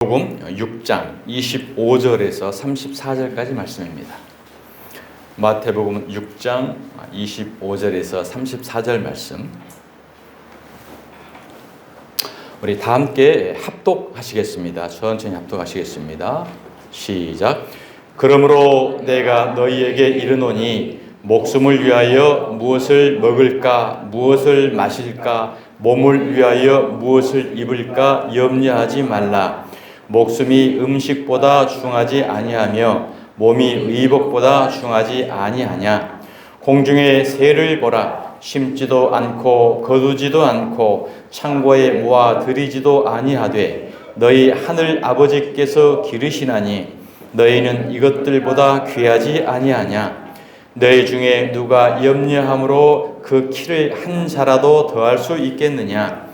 마태복음 6장 25절에서 34절까지 말씀입니다. 마태복음 6장 25절에서 34절 말씀. 우리 다 함께 합독하시겠습니다. 천천히 합독하시겠습니다. 시작. 그러므로 내가 너희에게 이르노니 목숨을 위하여 무엇을 먹을까 무엇을 마실까 몸을 위하여 무엇을 입을까 염려하지 말라. 목숨이 음식보다 중하지 아니하며 몸이 의복보다 중하지 아니하냐. 공중의 새를 보라. 심지도 않고 거두지도 않고 창고에 모아 들이지도 아니하되 너희 하늘 아버지께서 기르시나니 너희는 이것들보다 귀하지 아니하냐. 너희 중에 누가 염려함으로 그 키를 한 자라도 더할 수 있겠느냐.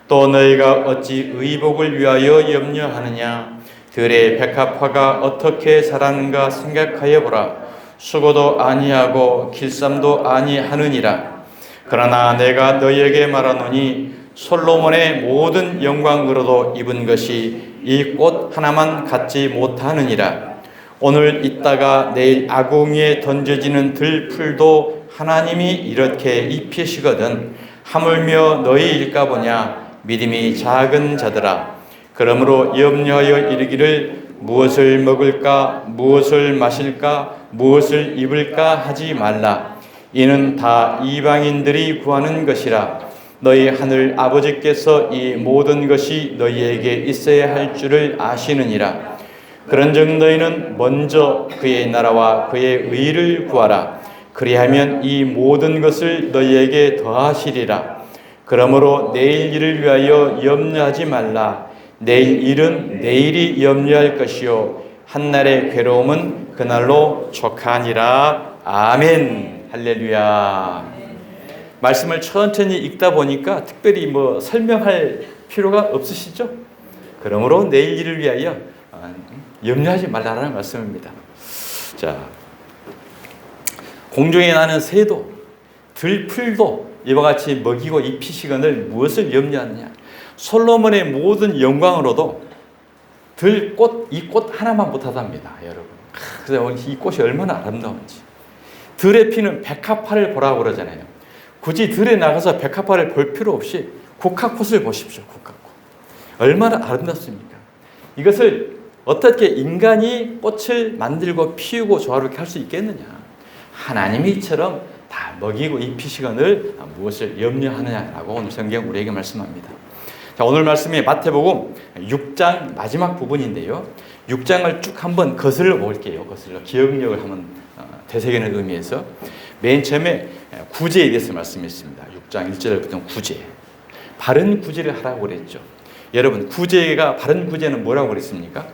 또 너희가 어찌 의복을 위하여 염려하느냐. 들의 백합화가 어떻게 자라는가 생각하여 보라. 수고도 아니하고 길쌈도 아니하느니라. 그러나 내가 너희에게 말하노니 솔로몬의 모든 영광으로도 입은 것이 이 꽃 하나만 갖지 못하느니라. 오늘 있다가 내일 아궁이에 던져지는 들풀도 하나님이 이렇게 입히시거든 하물며 너희일까 보냐. 믿음이 작은 자들아. 그러므로 염려하여 이르기를 무엇을 먹을까 무엇을 마실까 무엇을 입을까 하지 말라. 이는 다 이방인들이 구하는 것이라. 너희 하늘 아버지께서 이 모든 것이 너희에게 있어야 할 줄을 아시느니라. 그런즉 너희는 먼저 그의 나라와 그의 의를 구하라. 그리하면 이 모든 것을 너희에게 더하시리라. 그러므로 내일 일을 위하여 염려하지 말라. 내일 일은 내일이 염려할 것이요 한날의 괴로움은 그날로 족하니라. 아멘. 할렐루야. 말씀을 천천히 읽다 보니까 특별히 설명할 필요가 없으시죠? 그러므로 내일 일을 위하여 염려하지 말라라는 말씀입니다. 자, 공중에 나는 새도 들풀도 이와 같이 먹이고 입히시거늘 무엇을 염려하느냐. 솔로몬의 모든 영광으로도 들꽃 이 꽃 하나만 못하답니다, 여러분. 그래서 이 꽃이 얼마나 아름다운지. 들에 피는 백합화를 보라고 그러잖아요. 굳이 들에 나가서 백합화를 볼 필요 없이 국화꽃을 보십시오. 국화꽃 얼마나 아름답습니까? 이것을 어떻게 인간이 꽃을 만들고 피우고 조화롭게 할 수 있겠느냐. 하나님이 이처럼 다 먹이고 입히시거늘 무엇을 염려하느냐라고 오늘 성경 우리에게 말씀합니다. 자, 오늘 말씀이 마태복음 6장 마지막 부분인데요. 6장을 쭉 한번 거슬러 볼게요. 거슬러 기억력을 한번 되새기는 의미에서 맨 처음에 구제에 대해서 말씀했습니다. 6장 1절부터 구제. 바른 구제를 하라고 그랬죠. 여러분, 구제가 바른 구제는 뭐라고 그랬습니까?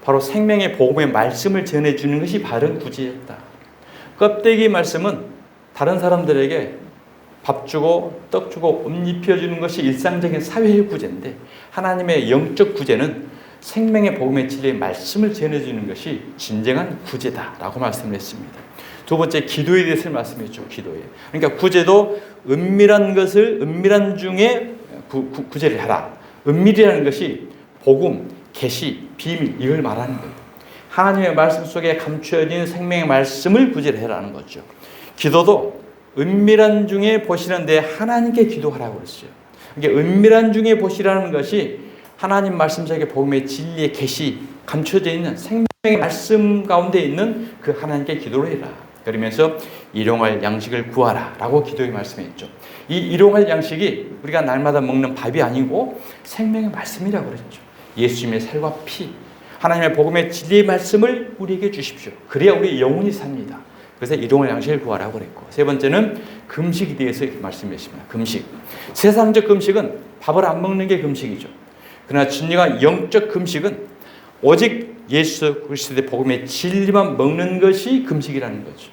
바로 생명의 복음의 말씀을 전해주는 것이 바른 구제였다. 껍데기 말씀은 다른 사람들에게 밥 주고 떡 주고 옷 입혀주는 것이 일상적인 사회의 구제인데 하나님의 영적 구제는 생명의 복음의 진리의 말씀을 전해주는 것이 진정한 구제다라고 말씀을 했습니다. 두 번째, 기도에 대해서 말씀했죠. 기도에. 그러니까 구제도 은밀한 것을 은밀한 중에 구제를 하라. 은밀이라는 것이 복음, 계시, 비밀 이걸 말하는 거예요. 하나님의 말씀 속에 감추어진 생명의 말씀을 구제를 해라는 거죠. 기도도 은밀한 중에 보시는데 하나님께 기도하라고 그랬어요. 그러니까 은밀한 중에 보시라는 것이 하나님 말씀 속에 복음의 진리의 계시 감춰져 있는 생명의 말씀 가운데 있는 그 하나님께 기도를 해라. 그러면서 일용할 양식을 구하라 라고 기도에 말씀했죠. 이 일용할 양식이 우리가 날마다 먹는 밥이 아니고 생명의 말씀이라고 그랬죠. 예수님의 살과 피, 하나님의 복음의 진리의 말씀을 우리에게 주십시오. 그래야 우리 영혼이 삽니다. 그래서 일용할 양식을 구하라고 그랬고, 세 번째는 금식에 대해서 말씀했습니다. 금식. 세상적 금식은 밥을 안 먹는 게 금식이죠. 그러나 진리가 영적 금식은 오직 예수 그리스도의 복음의 진리만 먹는 것이 금식이라는 거죠.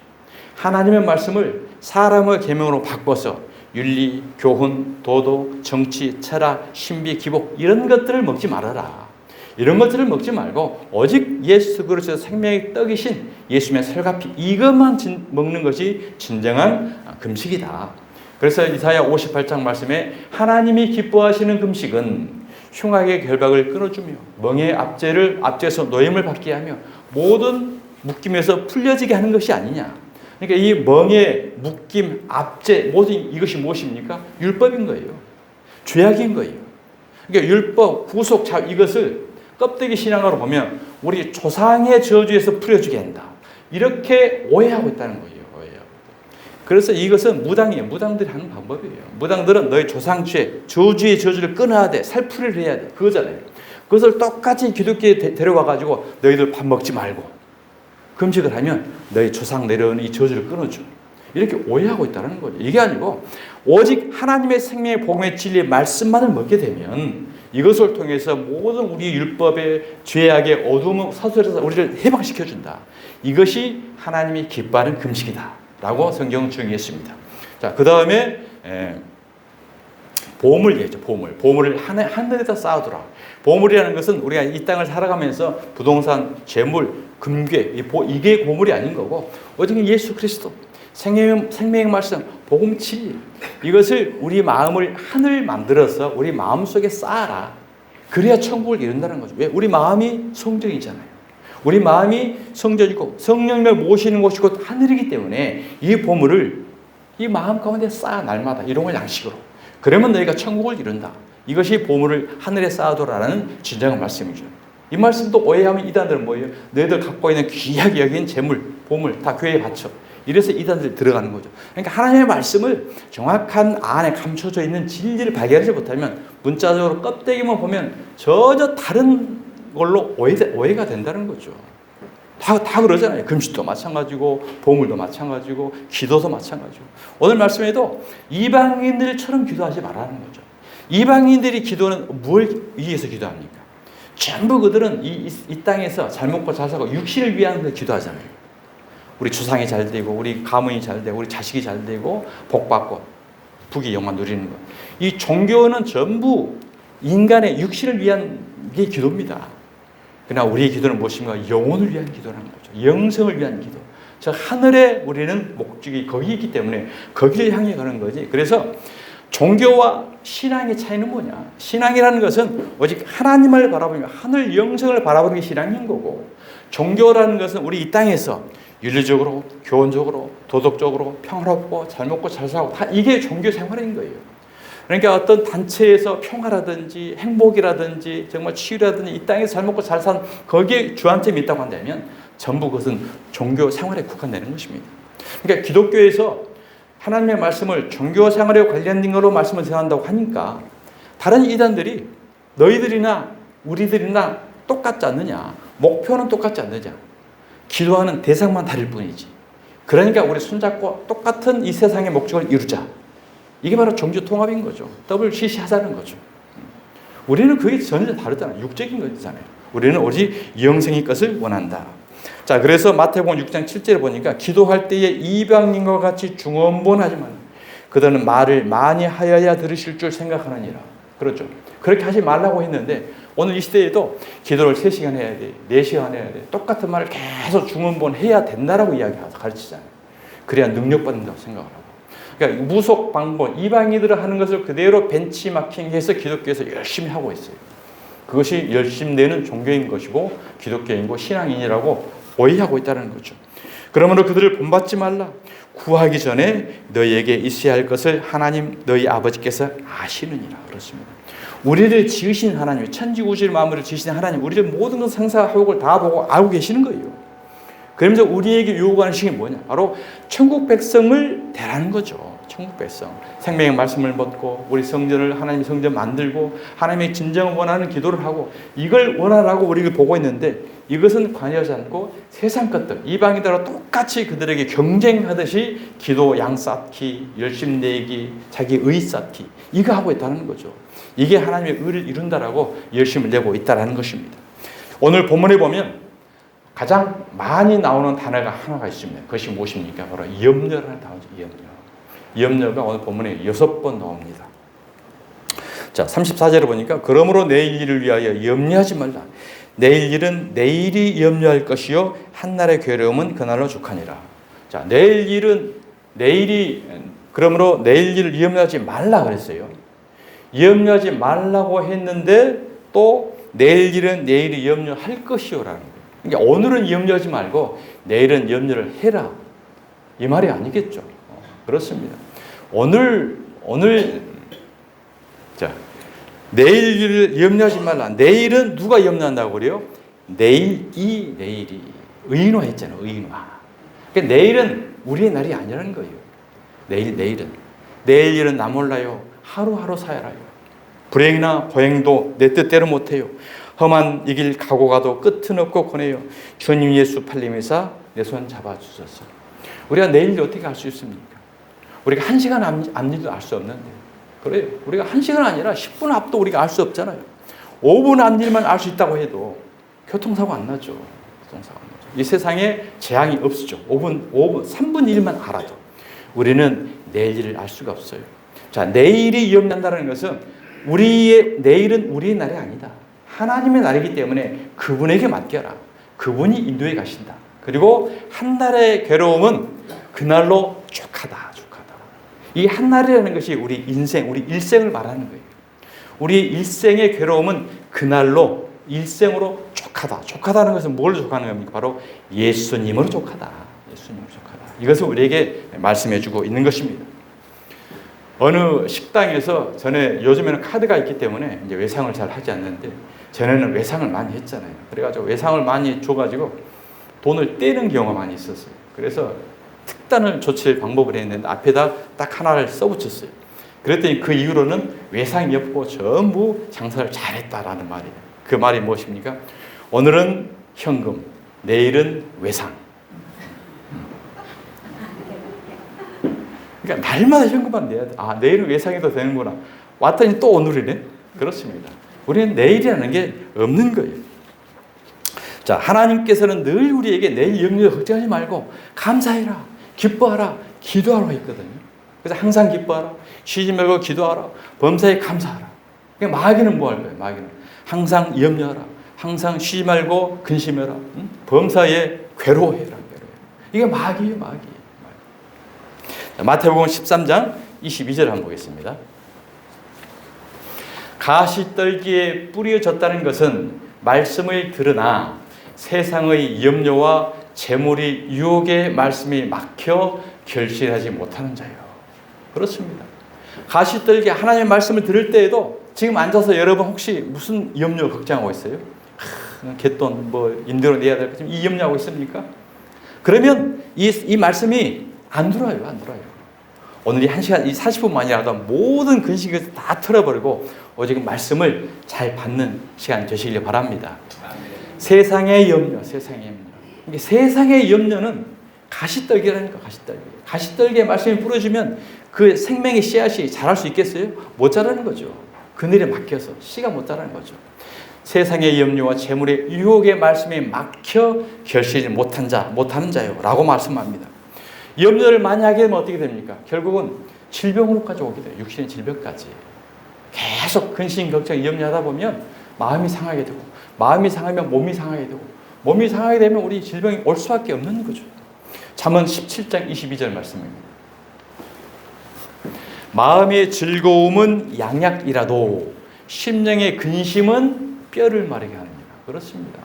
하나님의 말씀을 사람의 계명으로 바꿔서 윤리, 교훈, 도덕, 정치, 철학, 신비, 기복 이런 것들을 먹지 말아라. 이런 것들을 먹지 말고 오직 예수 그리스도 생명의 떡이신 예수님의 살과 피 이것만 먹는 것이 진정한 금식이다. 그래서 이사야 58장 말씀에 하나님이 기뻐하시는 금식은 흉악의 결박을 끊어주며 멍의 압제에서 노임을 받게 하며 모든 묶임에서 풀려지게 하는 것이 아니냐. 그러니까 이 멍의 묶임, 압제 모든 이것이 무엇입니까? 율법인 거예요. 죄악인 거예요. 그러니까 율법, 구속, 이것을 껍데기 신앙으로 보면 우리 조상의 저주에서 풀어주게 한다. 이렇게 오해하고 있다는 거예요. 그래서 이것은 무당이에요. 무당들이 하는 방법이에요. 무당들은 너희 조상죄, 저주의 저주를 끊어야 돼. 살풀이를 해야 돼. 그거잖아요. 그것을 똑같이 기독교에 데려와가지고 너희들 밥 먹지 말고 금식을 하면 너희 조상 내려오는 이 저주를 끊어줘. 이렇게 오해하고 있다는 거죠. 이게 아니고 오직 하나님의 생명의 복음의 진리의 말씀만을 먹게 되면 이것을 통해서 모든 우리 율법의 죄악의 어둠 사슬에서 우리를 해방시켜준다. 이것이 하나님이 기뻐하는 금식이다. 라고 성경은 정의했습니다. 자, 그 다음에 보물 얘기죠. 보물을 하늘에다 쌓아두라. 보물이라는 것은 우리가 이 땅을 살아가면서 부동산, 재물, 금괴 이게 보물이 아닌 거고 오직 예수 그리스도 생명의 말씀, 복음 진리 이것을 우리 마음을 하늘 만들어서 우리 마음 속에 쌓아라. 그래야 천국을 이룬다는 거죠. 왜? 우리 마음이 성전이잖아요. 우리 마음이 성전이고 성령을 모시는 곳이 곧 하늘이기 때문에 이 보물을 이 마음 가운데 쌓아 날마다 일용할 양식으로. 그러면 너희가 천국을 이룬다. 이것이 보물을 하늘에 쌓아두라는 진정한 말씀이죠. 이 말씀도 오해하면 이단들은 뭐예요? 너희들 갖고 있는 귀하게 여긴 재물, 보물 다 교회에 바쳐. 이래서 이단들이 들어가는 거죠. 그러니까 하나님의 말씀을 정확한 안에 감춰져 있는 진리를 발견하지 못하면 문자적으로 껍데기만 보면 전혀 다른 걸로 오해가 된다는 거죠. 다 그러잖아요. 금식도 마찬가지고 보물도 마찬가지고 기도도 마찬가지고 오늘 말씀에도 이방인들처럼 기도하지 말라는 거죠. 이방인들이 기도는 뭘 위해서 기도합니까? 전부 그들은 이 땅에서 잘 먹고 잘 살고 육신을 위한 데 기도하잖아요. 우리 주상이 잘 되고 우리 가문이 잘 되고 우리 자식이 잘 되고 복 받고 부귀 영화 누리는 것. 이 종교는 전부 인간의 육신을 위한 게 기도입니다. 그러나 우리의 기도는 무엇인가? 영혼을 위한 기도라는 거죠. 영성을 위한 기도. 저 하늘에 우리는 목적이 거기 있기 때문에 거기를 향해 가는 거지. 그래서 종교와 신앙의 차이는 뭐냐? 신앙이라는 것은 오직 하나님을 바라보며 하늘 영성을 바라보는 게 신앙인 거고 종교라는 것은 우리 이 땅에서 윤리적으로, 교훈적으로, 도덕적으로 평화롭고 잘 먹고 잘 살고 다 이게 종교 생활인 거예요. 그러니까 어떤 단체에서 평화라든지 행복이라든지 정말 치유라든지 이 땅에서 잘 먹고 잘 사는 거기에 주안점이 있다고 한다면 전부 그것은 종교 생활에 국한되는 것입니다. 그러니까 기독교에서 하나님의 말씀을 종교 생활에 관련된 것으로 말씀을 전한다고 하니까 다른 이단들이 너희들이나 우리들이나 똑같지 않느냐, 목표는 똑같지 않느냐, 기도하는 대상만 다를 뿐이지. 그러니까 우리 손잡고 똑같은 이 세상의 목적을 이루자. 이게 바로 종교 통합인 거죠. WCC 하자는 거죠. 우리는 그게 전혀 다르잖아요. 육적인 거잖아요. 우리는 오직 영생의 것을 원한다. 자, 그래서 마태복음 6장 7절에 보니까 기도할 때에 이방인과 같이 중언부언하지 말라. 그들은 말을 많이 하여야 들으실 줄 생각하느니라. 그렇죠. 그렇게 하지 말라고 했는데 오늘 이 시대에도 기도를 3시간 해야 돼, 4시간 해야 돼. 똑같은 말을 계속 중언부언해야 된다라고 가르치잖아요. 그래야 능력받는다고 생각을 하고. 그러니까 무속 방법, 이방인들은 하는 것을 그대로 벤치마킹해서 기독교에서 열심히 하고 있어요. 그것이 열심 내는 종교인 것이고 기독교인고 신앙인이라고 오해하고 있다는 거죠. 그러므로 그들을 본받지 말라. 구하기 전에 너희에게 있어야 할 것을 하나님 너희 아버지께서 아시느니라. 그렇습니다. 우리를 지으신 하나님, 천지우주를 만물을 지으신 하나님, 우리를 모든 것 상사하고 다 보고 알고 계시는 거예요. 그러면서 우리에게 요구하는 것이 뭐냐? 바로 천국 백성을 대라는 거죠. 천국 백성. 생명의 말씀을 먹고 우리 성전을 하나님의 성전 만들고 하나님의 진정을 원하는 기도를 하고 이걸 원하라고 우리를 보고 있는데 이것은 관여하지 않고 세상 것들, 이방인들과 똑같이 그들에게 경쟁하듯이 기도 양 쌓기, 열심 내기, 자기 의 쌓기 이거 하고 있다는 거죠. 이게 하나님의 의를 이룬다라고 열심을 내고 있다는 것입니다. 오늘 본문에 보면 가장 많이 나오는 단어가 하나가 있습니다. 그것이 무엇입니까? 바로 염려라는 단어죠. 염려가 오늘 본문에 6번 나옵니다. 자, 34절에 보니까 그러므로 내일 일을 위하여 염려하지 말라. 내일 일은 내일이 염려할 것이요 한날의 괴로움은 그날로 족하니라. 자, 내일 일은 내일이 그러므로 내일 일을 염려하지 말라 그랬어요. 염려하지 말라고 했는데 또 내일 일은 내일이 염려할 것이요라는 거예요. 그러니까 오늘은 염려하지 말고 내일은 염려를 해라. 이 말이 아니겠죠. 그렇습니다. 오늘 자 내일 일을 염려하지 말라. 내일은 누가 염려한다고 그래요? 내일이 의인화했잖아요. 의인화. 그러니까 내일은 우리의 날이 아니라는 거예요. 내일 일은 나 몰라요. 하루하루 살아요. 불행이나 보행도 내 뜻대로 못해요. 험한 이 길 가고 가도 끝은 없고 거네요. 주님 예수 팔림이사 내 손 잡아주소서. 우리가 내일 어떻게 알 수 있습니까? 우리가 1시간 앞일도 알 수 없는데, 그래요. 우리가 1시간 아니라 10분 앞도 우리가 알 수 없잖아요. 5분 앞일만 알 수 있다고 해도 교통사고 안 나죠. 이 세상에 재앙이 없죠. 3분 1만 알아도 우리는 내일 일을 알 수가 없어요. 자, 내일이 염려한다는 것은 내일은 우리의 날이 아니다. 하나님의 날이기 때문에 그분에게 맡겨라. 그분이 인도해 가신다. 그리고 한 날의 괴로움은 그날로 족하다. 이 한 날이라는 것이 우리 인생, 우리 일생을 말하는 거예요. 우리 일생의 괴로움은 그날로 일생으로 족하다. 족하다는 것은 뭘 족하는 겁니까? 바로 예수님으로 족하다. 예수님으로 족하다. 이것을 우리에게 말씀해주고 있는 것입니다. 어느 식당에서 요즘에는 카드가 있기 때문에 이제 외상을 잘 하지 않는데 전에는 외상을 많이 했잖아요. 그래가지고 외상을 많이 줘가지고 돈을 떼는 경우가 많이 있었어요. 그래서 특단을 조칠 방법을 했는데 앞에다 딱 하나를 써붙였어요. 그랬더니 그 이후로는 외상이 없고 전부 장사를 잘했다라는 말이에요. 그 말이 무엇입니까? 오늘은 현금, 내일은 외상. 그러니까 날마다 현금만 내야 돼. 아, 내일은 외상해도 되는구나. 왔더니 또 오늘이네. 그렇습니다. 우리는 내일이라는 게 없는 거예요. 자, 하나님께서는 늘 우리에게 내일 염려 걱정하지 말고 감사해라, 기뻐하라, 기도하라 했거든요. 그래서 항상 기뻐하라, 쉬지 말고 기도하라, 범사에 감사하라. 그러니까 마귀는 뭐 할 거예요? 마귀는 항상 염려하라, 항상 쉬지 말고 근심해라, 범사에 괴로워해라. 이게 마귀예요, 마귀. 자, 마태복음 13장 22절 한번 보겠습니다. 가시떨기에 뿌려졌다는 것은 말씀을 들으나 세상의 염려와 재물이 유혹의 말씀이 막혀 결실하지 못하는 자요. 그렇습니다. 가시떨기 하나님의 말씀을 들을 때에도 지금 앉아서 여러분 혹시 무슨 염려 걱정하고 있어요? 갯돈 임대료 내야 될 것, 이 염려하고 있습니까? 그러면 이 말씀이 안 들어요. 안 들어요. 오늘 이 1시간, 이 40분만이라도 모든 근심을 다 털어버리고 오직 말씀을 잘 받는 시간 되시길 바랍니다. 세상의 염려. 세상의 염려는 가시떨기라니까, 가시떨기. 가시떨기의 말씀이 부러지면 그 생명의 씨앗이 자랄 수 있겠어요? 못 자라는 거죠. 그늘에 막혀서 씨가 못 자라는 거죠. 세상의 염려와 재물의 유혹의 말씀에 막혀 결실이 못하는 자요 라고 말씀합니다. 염려를 많이 하게 되면 어떻게 됩니까? 결국은 질병으로까지 오게 돼요. 육신의 질병까지. 계속 근심, 걱정, 염려하다 보면 마음이 상하게 되고, 마음이 상하면 몸이 상하게 되고, 몸이 상하게 되면 우리 질병이 올 수밖에 없는 거죠. 잠언 17장 22절 말씀입니다. 마음의 즐거움은 양약이라도 심령의 근심은 뼈를 마르게 합니다. 그렇습니다.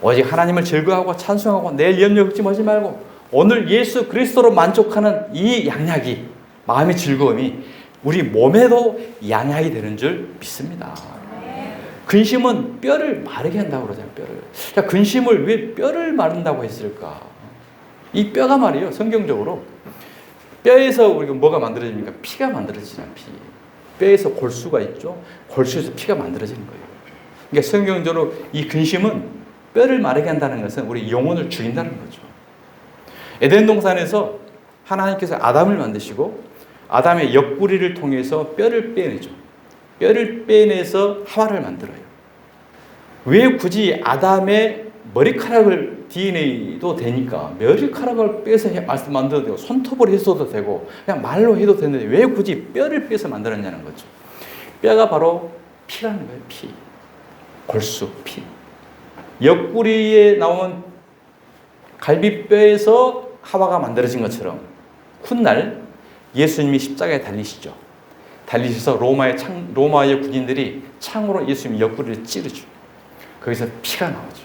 오직 하나님을 즐거워하고 찬송하고 내일 염려 걱정하지 말고 오늘 예수 그리스도로 만족하는 이 양약이, 마음의 즐거움이 우리 몸에도 양약이 되는 줄 믿습니다. 근심은 뼈를 마르게 한다고 그러잖아요. 뼈를. 자, 근심을 왜 뼈를 마른다고 했을까? 이 뼈가 말이에요. 성경적으로 뼈에서 우리가 뭐가 만들어집니까? 피가 만들어지잖아요. 피. 뼈에서 골수가 있죠. 골수에서 피가 만들어지는 거예요. 그러니까 성경적으로 이 근심은 뼈를 마르게 한다는 것은 우리 영혼을 죽인다는 거죠. 에덴 동산에서 하나님께서 아담을 만드시고 아담의 옆구리를 통해서 뼈를 빼내죠. 뼈를 빼내서 하와를 만들어요. 왜 굳이 아담의 머리카락을 DNA도 되니까 머리카락을 빼서 만들어도 되고 손톱으로 했어도 되고 그냥 말로 해도 되는데 왜 굳이 뼈를 빼서 만들었냐는 거죠. 뼈가 바로 피라는 거예요. 피. 골수, 피. 옆구리에 나온 갈비뼈에서 하와가 만들어진 것처럼 훗날 예수님이 십자가에 달리시죠. 달리셔서 로마의 군인들이 창으로 예수님 옆구리를 찌르죠. 거기서 피가 나오죠.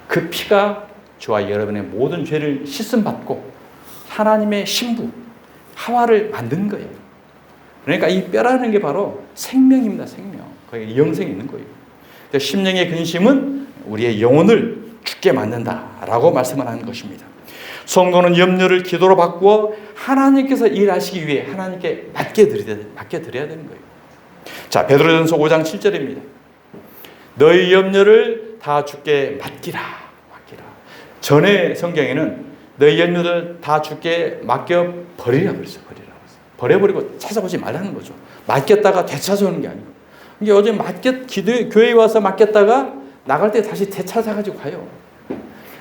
그 피가 저와 여러분의 모든 죄를 씻음받고 하나님의 신부 하와를 만든 거예요. 그러니까 이 뼈라는 게 바로 생명입니다. 생명. 거기에 영생이 있는 거예요. 심령의 근심은 우리의 영혼을 죽게 만든다라고 말씀을 하는 것입니다. 성도는 염려를 기도로 바꾸어 하나님께서 일하시기 위해 하나님께 맡겨드려야 되는 거예요. 자, 베드로전서 5장 7절입니다. 너희 염려를 다 주께 맡기라. 전에 성경에는 너희 염려를 다 주께 맡겨버리라 그랬어요. 버려버리고 찾아보지 말라는 거죠. 맡겼다가 되찾아오는 게 아니고. 이게 요즘 교회에 와서 맡겼다가 나갈 때 다시 되찾아가지고 가요.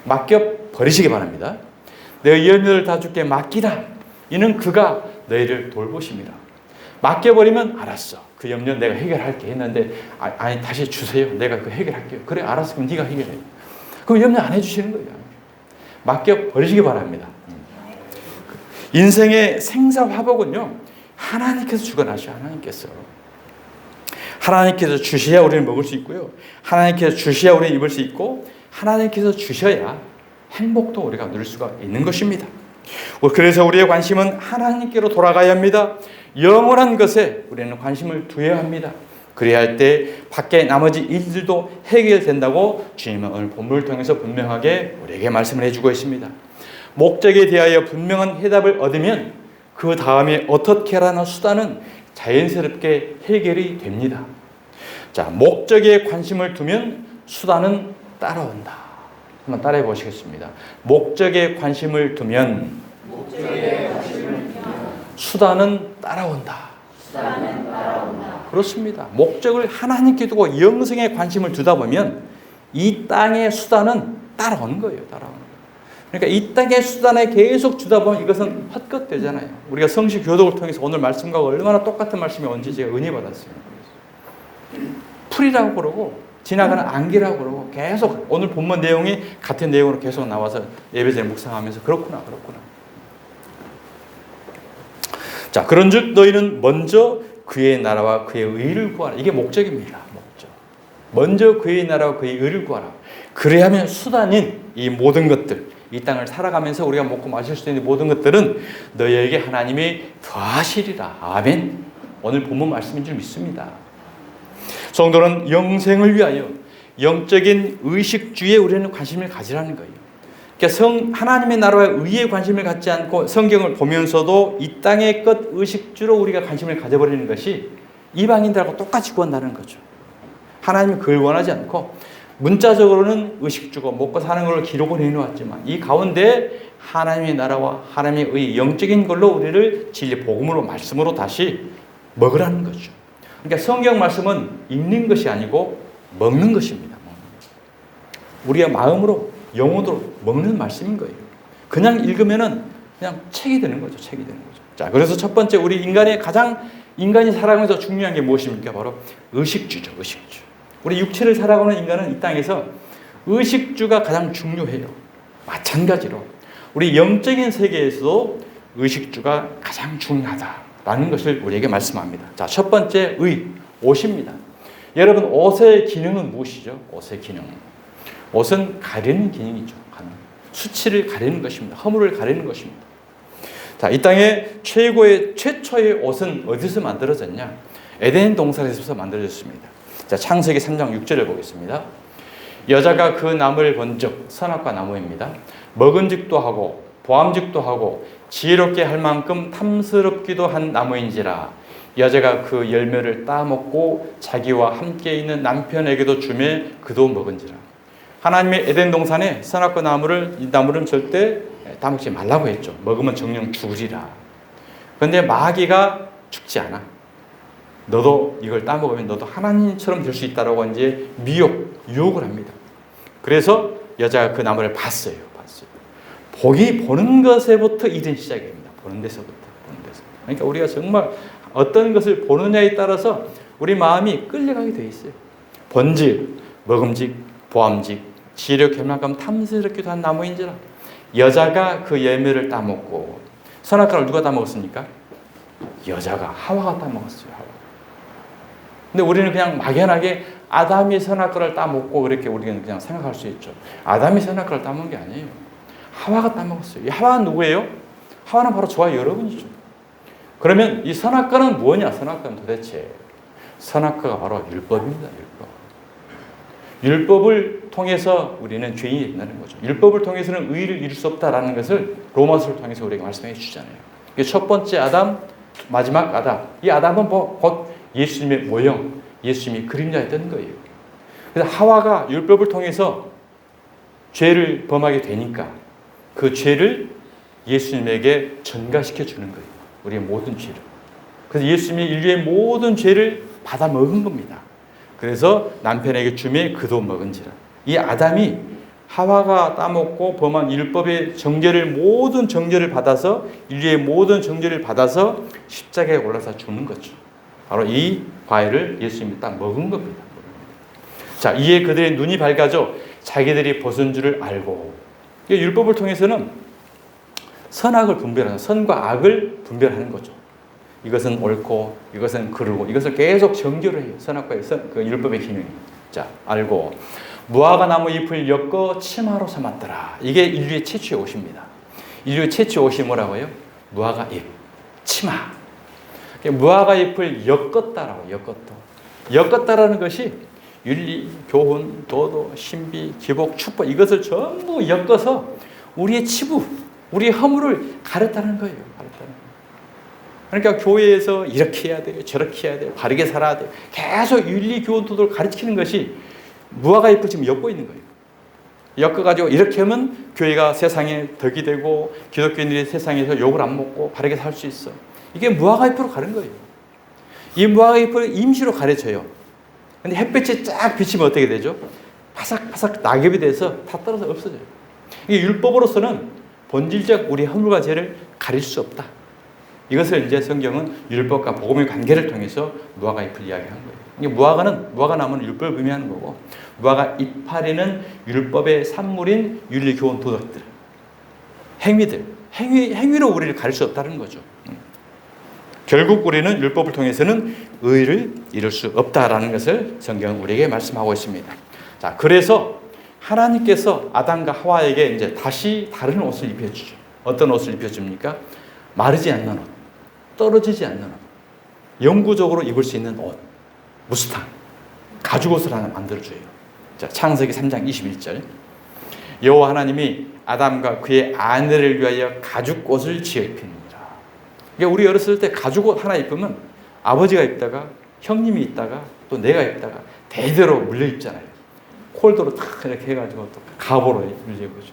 맡겨버리시기 바랍니다. 너희 염려를 다 주께 맡기라. 이는 그가 너희를 돌보심이라. 맡겨버리면 알았어. 그 염려 내가 해결할게 했는데 아니 다시 주세요. 내가 그 해결할게요. 그래 알았어. 그럼 네가 해결해. 그럼 염려 안 해주시는 거예요. 맡겨버리시기 바랍니다. 인생의 생사화복은요 하나님께서 주관하셔. 하나님께서 주셔야 우리를 먹을 수 있고요. 하나님께서 주셔야 우리를 입을 수 있고 하나님께서 주셔야 행복도 우리가 누릴 수가 있는 것입니다. 그래서 우리의 관심은 하나님께로 돌아가야 합니다. 영원한 것에 우리는 관심을 두어야 합니다. 그래야 할 때 밖에 나머지 일들도 해결된다고 주님은 오늘 본문을 통해서 분명하게 우리에게 말씀을 해주고 있습니다. 목적에 대하여 분명한 해답을 얻으면 그 다음에 어떻게 하라는 수단은 자연스럽게 해결이 됩니다. 자, 목적에 관심을 두면 수단은 따라온다. 한번 따라해 보시겠습니다. 목적에 관심을 두면 수단은 따라온다. 그렇습니다. 목적을 하나님께 두고 영생에 관심을 두다 보면 이 땅의 수단은 따라오는 거예요. 그러니까 이 땅의 수단에 계속 주다 보면 이것은 헛것되잖아요. 우리가 성시 교독을 통해서 오늘 말씀과 얼마나 똑같은 말씀이 언제 제가 은혜 받았어요. 풀이라고 그러고 지나가는 안개라고 그러고 계속 오늘 본문 내용이 같은 내용으로 계속 나와서 예배전에 묵상하면서 그렇구나. 자, 그런즉 너희는 먼저 그의 나라와 그의 의를 구하라. 이게 목적입니다. 먼저 그의 나라와 그의 의를 구하라. 그래야면 수단인 이 모든 것들, 이 땅을 살아가면서 우리가 먹고 마실 수 있는 모든 것들은 너희에게 하나님이 더하시리라. 아멘. 오늘 본문 말씀인 줄 믿습니다. 성도는 영생을 위하여 영적인 의식주의에 우리는 관심을 가지라는 거예요. 그러니까 하나님의 나라와 의에 관심을 갖지 않고 성경을 보면서도 이 땅의 것 의식주로 우리가 관심을 가져버리는 것이 이방인들하고 똑같이 구한다는 거죠. 하나님은 그걸 원하지 않고 문자적으로는 의식주고 먹고 사는 걸 기록을 해놓았지만 이 가운데 하나님의 나라와 하나님의 의 영적인 걸로 우리를 진리 복음으로 말씀으로 다시 먹으라는 거죠. 그러니까 성경 말씀은 읽는 것이 아니고 먹는 것입니다. 우리가 마음으로 영혼으로 먹는 말씀인 거예요. 그냥 읽으면은 그냥 책이 되는 거죠. 자, 그래서 첫 번째 우리 인간이 살아가면서 중요한 게 무엇입니까? 바로 의식주죠. 우리 육체를 살아가는 인간은 이 땅에서 의식주가 가장 중요해요. 마찬가지로 우리 영적인 세계에서도 의식주가 가장 중요하다라는 것을 우리에게 말씀합니다. 자, 첫 번째 옷입니다. 여러분, 옷의 기능은 무엇이죠? 옷은 가리는 기능이죠. 수치를 가리는 것입니다. 허물을 가리는 것입니다. 자, 이 땅에 최초의 옷은 어디서 만들어졌냐? 에덴 동산에서 만들어졌습니다. 자, 창세기 3장 6절을 보겠습니다. 여자가 그 나무를 본즉 선악과 나무입니다. 먹은즉도 하고 보암직도 하고 지혜롭게 할 만큼 탐스럽기도 한 나무인지라. 여자가 그 열매를 따먹고 자기와 함께 있는 남편에게도 주매 그도 먹은지라. 하나님의 에덴 동산에 선악과 이 나무는 절대 따먹지 말라고 했죠. 먹으면 정령 죽으리라. 그런데 마귀가 죽지 않아. 너도 이걸 따먹으면 너도 하나님처럼 될 수 있다라고 이제 유혹을 합니다. 그래서 여자가 그 나무를 봤어요. 보는 것에부터 일은 시작입니다. 보는 데서부터. 그러니까 우리가 정말 어떤 것을 보느냐에 따라서 우리 마음이 끌려가게 돼 있어요. 본즉, 먹음직, 보암직, 지혜롭게 할 만큼 탐스럽기도 한 나무인지라. 여자가 그 열매를 따먹고 선악과를 누가 따먹었습니까? 여자가 하와가 따먹었어요. 하와. 근데 우리는 그냥 막연하게 아담이 선악과를 따먹고 그렇게 우리는 그냥 생각할 수 있죠. 아담이 선악과를 따먹은 게 아니에요. 하와가 따먹었어요. 이 하와는 누구예요? 하와는 바로 저와 여러분이죠. 그러면 이 선악과는 뭐냐? 선악과는 도대체 선악과가 바로 율법입니다. 율법. 율법을 통해서 우리는 죄인이 된다는 거죠. 율법을 통해서는 의를 이룰 수 없다라는 것을 로마서를 통해서 우리에게 말씀해 주잖아요. 첫 번째 아담, 마지막 아담. 이 아담은 곧 예수님의 모형, 예수님이 그림자였던 거예요. 그래서 하와가 율법을 통해서 죄를 범하게 되니까 그 죄를 예수님에게 전가시켜 주는 거예요. 우리의 모든 죄를. 그래서 예수님이 인류의 모든 죄를 받아 먹은 겁니다. 그래서 남편에게 주매 그도 먹은지라. 이 아담이 하와가 따먹고 범한 율법의 정죄를 모든 정죄를 받아서 인류의 모든 정죄를 받아서 십자가에 올라서 죽는 거죠. 바로 이 과일을 예수님이 딱 먹은 겁니다. 자, 이에 그들의 눈이 밝아져 자기들이 벗은 줄을 알고. 율법을 통해서는 선악을 분별하는, 선과 악을 분별하는 거죠. 이것은 옳고 이것은 그르고 이것을 계속 정결을 해요. 선악과의 그 율법의 기능이. 자, 알고 무화과 나무 잎을 엮어 치마로 삼았더라. 이게 인류의 최초의 옷입니다. 인류의 최초의 옷이 뭐라고요? 무화과 잎, 치마. 무화과 잎을 엮었다라고. 엮었다라는 것이 윤리, 교훈, 도도, 신비, 기복, 축복 이것을 전부 엮어서 우리의 치부, 우리의 허물을 가렸다는 거예요. 그러니까 교회에서 이렇게 해야 돼요, 저렇게 해야 돼요, 바르게 살아야 돼요. 계속 윤리, 교훈, 도도를 가르치는 것이 무화과 잎을 지금 엮고 있는 거예요. 엮어가지고 이렇게 하면 교회가 세상에 덕이 되고 기독교인들이 세상에서 욕을 안 먹고 바르게 살 수 있어. 이게 무화과 잎으로 가는 거예요. 이 무화과 잎을 임시로 가르쳐요. 근데 햇볕이 쫙 비치면 어떻게 되죠? 바삭바삭 낙엽이 돼서 다 떨어져 없어져요. 이게 율법으로서는 본질적 우리 허물과 죄를 가릴 수 없다. 이것을 이제 성경은 율법과 복음의 관계를 통해서 무화과 잎을 이야기한 거예요. 이게 무화과 나무는 율법을 의미하는 거고, 무화과 이파리는 율법의 산물인 윤리, 교훈, 도덕들, 행위로 우리를 가릴 수 없다는 거죠. 결국 우리는 율법을 통해서는 의를 이룰 수 없다라는 것을 성경은 우리에게 말씀하고 있습니다. 자, 그래서 하나님께서 아담과 하와에게 이제 다시 다른 옷을 입혀주죠. 어떤 옷을 입혀줍니까? 마르지 않는 옷, 떨어지지 않는 옷, 영구적으로 입을 수 있는 옷, 무스탕, 가죽옷을 하나 만들어줘요. 자, 창세기 3장 21절. 여호와 하나님이 아담과 그의 아내를 위하여 가죽옷을 지어 입힙니다. 우리 어렸을 때 가죽옷 하나 입으면 아버지가 입다가 형님이 입다가 또 내가 입다가 대대로 물려 입잖아요. 콜도로 탁 이렇게 해가지고 또 갑오로 물려 입어줘.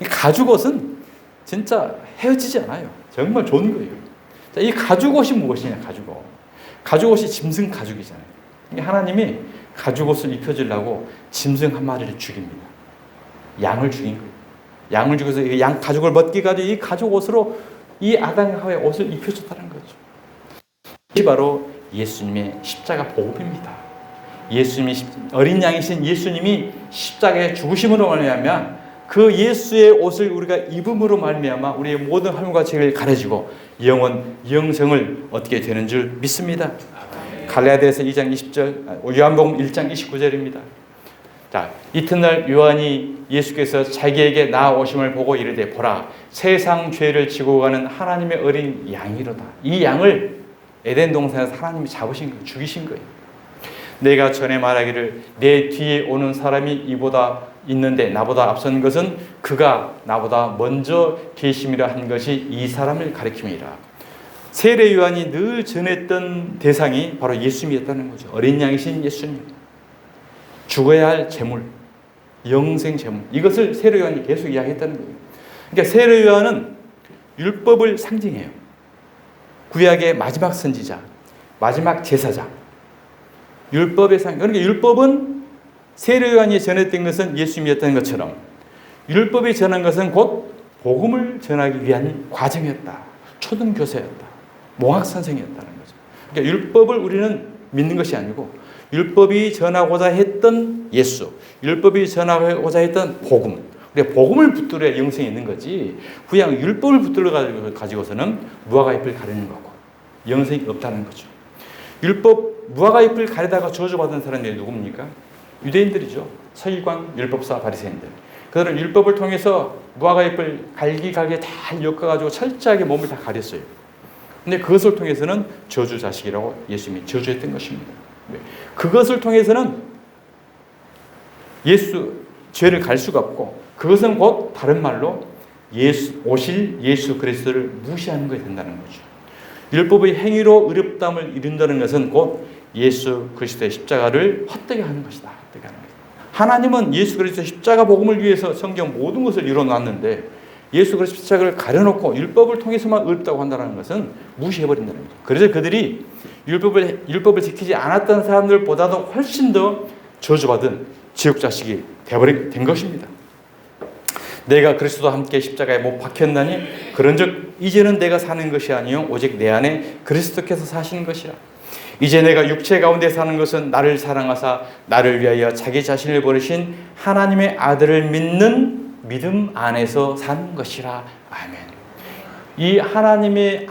이 가죽옷은 진짜 헤어지지 않아요. 정말 좋은 거예요. 자, 이 가죽옷이 무엇이냐? 가죽옷이 짐승 가죽이잖아요. 하나님이 가죽옷을 입혀주려고 짐승 한 마리를 죽입니다. 양을 죽인 거예요. 양을 죽여서 이 양 가죽을 벗겨가지고 이 가죽옷으로 이 아담과 하와의 옷을 입혀줬다는 거죠. 이게 바로 예수님의 십자가 복음입니다. 예수님이 어린 양이신 예수님이 십자가에 죽으심으로 말미암아 그 예수의 옷을 우리가 입음으로 말미암아 우리의 모든 허물과 죄를 가려지고 영생을 얻게 되는 줄 믿습니다. 갈라디아서 2장 20절, 요한복음 1장 29절입니다. 자, 이튿날 요한이 예수께서 자기에게 나아오심을 보고 이르되 보라, 세상 죄를 지고 가는 하나님의 어린 양이로다. 이 양을 에덴 동산에서 하나님이 잡으신 거예요. 죽이신 거예요. 내가 전에 말하기를 내 뒤에 오는 사람이 이보다 있는데 나보다 앞선 것은 그가 나보다 먼저 계심이라 한 것이 이 사람을 가리킴이라. 세례 요한이 늘 전했던 대상이 바로 예수님이었다는 거죠. 어린 양이신 예수님. 죽어야 할 재물, 영생 재물. 이것을 세례 요한이 계속 이야기했다는 거예요. 그러니까 세례 요한은 율법을 상징해요. 구약의 마지막 선지자, 마지막 제사장. 율법의 상징. 그러니까 율법은 세례 요한이 전했던 것은 예수님이었던 것처럼 율법이 전한 것은 곧 복음을 전하기 위한 과정이었다. 초등교사였다. 몽학 선생이었다는 거죠. 그러니까 율법을 우리는 믿는 것이 아니고 율법이 전하고자 했던 예수, 율법이 전하고자 했던 복음. 우리가 복음을 붙들어야 영생이 있는 거지. 그냥 율법을 붙들어 가지고서는 무화과 잎을 가리는 거고 영생이 없다는 거죠. 율법 무화과 잎을 가리다가 저주받은 사람들이 누굽니까? 유대인들이죠. 서기관, 율법사, 바리새인들. 그들은 율법을 통해서 무화과 잎을 갈기갈기 잘 엮어가지고 철저하게 몸을 다 가렸어요. 근데 그것을 통해서는 저주 자식이라고 예수님이 저주했던 것입니다. 그것을 통해서는 죄를 갈 수가 없고, 그것은 곧 다른 말로 오실 예수 그리스도를 무시하는 것이 된다는 거죠. 율법의 행위로 의롭다함을 이룬다는 것은 곧 예수 그리스도의 십자가를 헛되게 하는 것이다. 헛되게 하는 것이다. 하나님은 예수 그리스도의 십자가 복음을 위해서 성경 모든 것을 이뤄놨는데 예수 그리스도 십자가를 가려놓고 율법을 통해서만 의롭다고 한다는 것은 무시해버린다는 거죠. 그래서 그들이 율법을 지키지 않았던 사람들보다도 훨씬 더 저주받은 지옥 자식이 된 것입니다. 내가 그리스도와 함께 십자가에 못 박혔나니 그런즉 이제는 내가 사는 것이 아니요 오직 내 안에 그리스도께서 사시는 것이라. 이제 내가 육체 가운데 사는 것은 나를 사랑하사 나를 위하여 자기 자신을 버리신 하나님의 아들을 믿는 믿음 안에서 사는 것이라. 아멘. 이 하나님의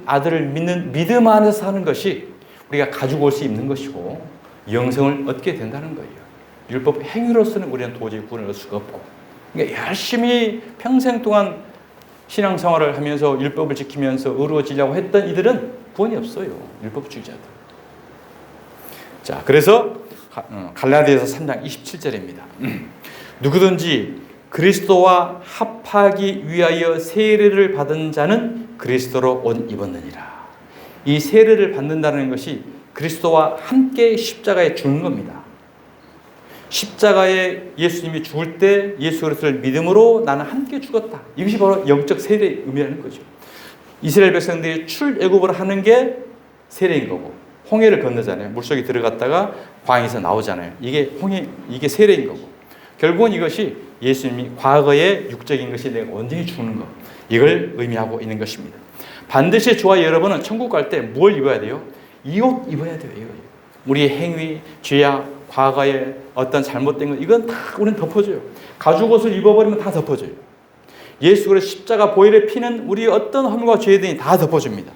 아들을 믿는 믿음 안에서 사는 것이 우리가 가지고 올 수 있는 것이고 영생을 얻게 된다는 거예요. 율법 행위로서는 우리는 도저히 구원을 얻을 수가 없고, 그러니까 열심히 평생 동안 신앙생활을 하면서 율법을 지키면서 의로워지려고 했던 이들은 구원이 없어요. 율법주의자들. 자, 그래서 갈라디아서 3장 27절입니다. 누구든지 그리스도와 합하기 위하여 세례를 받은 자는 그리스도로 옷 입었느니라. 이 세례를 받는다는 것이 그리스도와 함께 십자가에 죽는 겁니다. 십자가에 예수님이 죽을 때 예수 그리스도를 믿음으로 나는 함께 죽었다. 이것이 바로 영적 세례의 의미라는 거죠. 이스라엘 백성들이 출애굽을 하는 게 세례인 거고, 홍해를 건너잖아요. 물속에 들어갔다가 광에서 나오잖아요. 이게 세례인 거고, 결국은 이것이 예수님이 과거의 육적인 것이 내가 언제 죽는 것, 이걸 의미하고 있는 것입니다. 반드시 저와 여러분은 천국 갈 때 뭘 입어야 돼요? 이 옷 입어야 돼요. 우리의 행위, 죄악, 과거의 어떤 잘못된 것, 이건 다 우리는 덮어줘요. 가죽옷을 입어버리면 다 덮어줘요. 예수 그리스도 십자가 보혈의 피는 우리의 어떤 허물과 죄든지 다 덮어줍니다.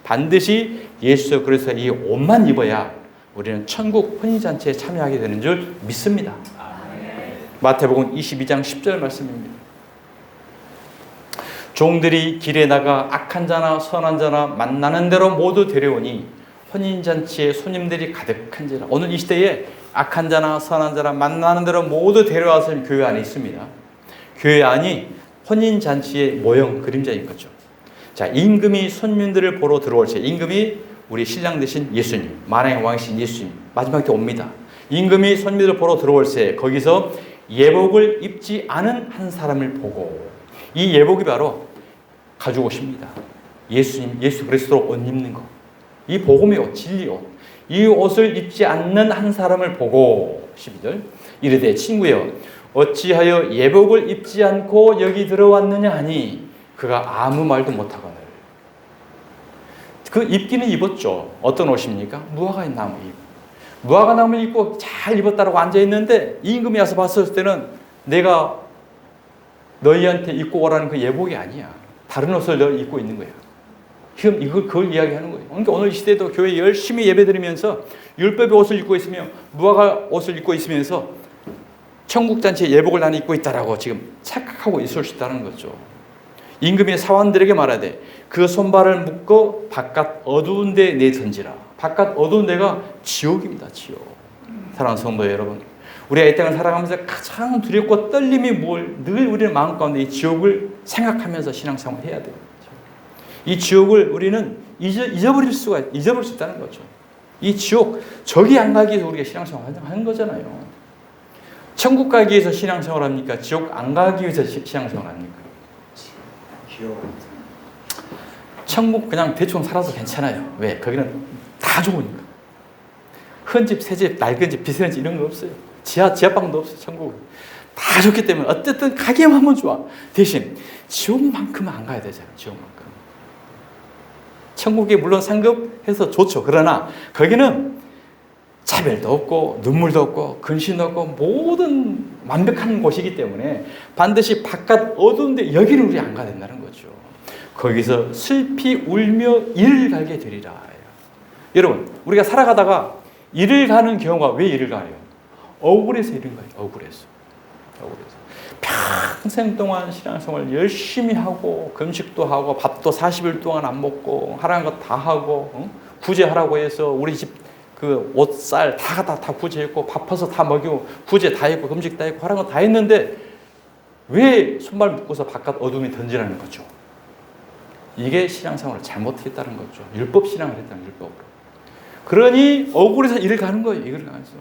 반드시 예수 그리스도의 이 옷만 입어야 우리는 천국 혼인잔치에 참여하게 되는 줄 믿습니다. 마태복음 22장 10절 말씀입니다. 종들이 길에 나가 악한 자나 선한 자나 만나는 대로 모두 데려오니 혼인잔치에 손님들이 가득한지라. 오늘 이 시대에 악한 자나 선한 자나 만나는 대로 모두 데려와서 교회 안에 있습니다. 교회 안이 혼인잔치의 모형, 그림자인 거죠. 자, 임금이 손님들을 보러 들어올 때, 임금이 우리 신랑 되신 예수님, 만왕의 왕이신 예수님, 마지막 때 옵니다. 임금이 손님들을 보러 들어올 때 거기서 예복을 입지 않은 한 사람을 보고, 이 예복이 바로 가죽옷입니다. 예수 그리스도로 옷 입는 것. 이 복음의 옷, 진리 옷. 이 옷을 입지 않는 한 사람을 보고 12절 이르되 친구여 어찌하여 예복을 입지 않고 여기 들어왔느냐 하니 그가 아무 말도 못하거늘. 그 입기는 입었죠. 어떤 옷입니까? 무화과 나무 입. 무화과 나무를 입고 잘 입었다라고 앉아있는데 임금이 와서 봤을 때는 내가 너희한테 입고 오라는 그 예복이 아니야. 다른 옷을 너 입고 있는 거야. 지금 그걸 이야기하는 거예요. 그러니까 오늘 이 시대도 교회 열심히 예배드리면서 율법의 옷을 입고 있으며 무화과 옷을 입고 있으면서 천국잔치의 예복을 나는 입고 있다라고 지금 착각하고 있을 수 있다는 거죠. 임금이 사원들에게 말하되 그 손발을 묶어 바깥 어두운 데 내던지라. 바깥 어두운 데가 지옥입니다. 지옥. 사랑하는 성도 여러분, 우리가 이 땅을 살아가면서 가장 두렵고 떨림이 늘 우리는 마음 가운데 이 지옥을 생각하면서 신앙생활을 해야 돼요. 이 지옥을 우리는 잊어버릴 수 있다는 거죠. 이 지옥, 저기 안 가기 위해서 우리가 신앙생활 하는 거잖아요. 천국 가기 위해서 신앙생활 합니까? 지옥 안 가기 위해서 신앙생활 합니까? 천국 그냥 대충 살아서 괜찮아요. 왜? 거기는 다 좋으니까. 큰 집, 새 집, 낡은 집, 비싼 집 이런 거 없어요. 지하방도 없어요. 천국은. 다 좋기 때문에 어쨌든 가기만 하면 좋아. 대신 지옥만큼은 안 가야 되잖아요. 지옥만큼. 천국이 물론 상급해서 좋죠. 그러나 거기는 차별도 없고 눈물도 없고 근심도 없고 모든 완벽한 곳이기 때문에 반드시 바깥 어두운데 여기를 우리 안 가야 된다는 거죠. 거기서 슬피 울며 이를 갈게 되리라. 여러분, 우리가 살아가다가 이를 가는 경우가 왜 이를 가요? 억울해서 이른 거예요. 억울해서. 평생 동안 신앙생활 열심히 하고 금식도 하고 밥도 40일 동안 안 먹고 하라는 거 다 하고 구제하라고 해서 우리 집 그 옷, 쌀 다 구제했고 밥 퍼서 다 먹이고 구제 다 했고 금식 다 했고 하라는 거 다 했는데 왜 손발 묶어서 바깥 어둠에 던지라는 거죠? 이게 신앙생활을 잘못했다는 거죠. 율법 신앙을 했다는 율법으로. 그러니 억울해서 일을 가는 거예요. 일을 가면서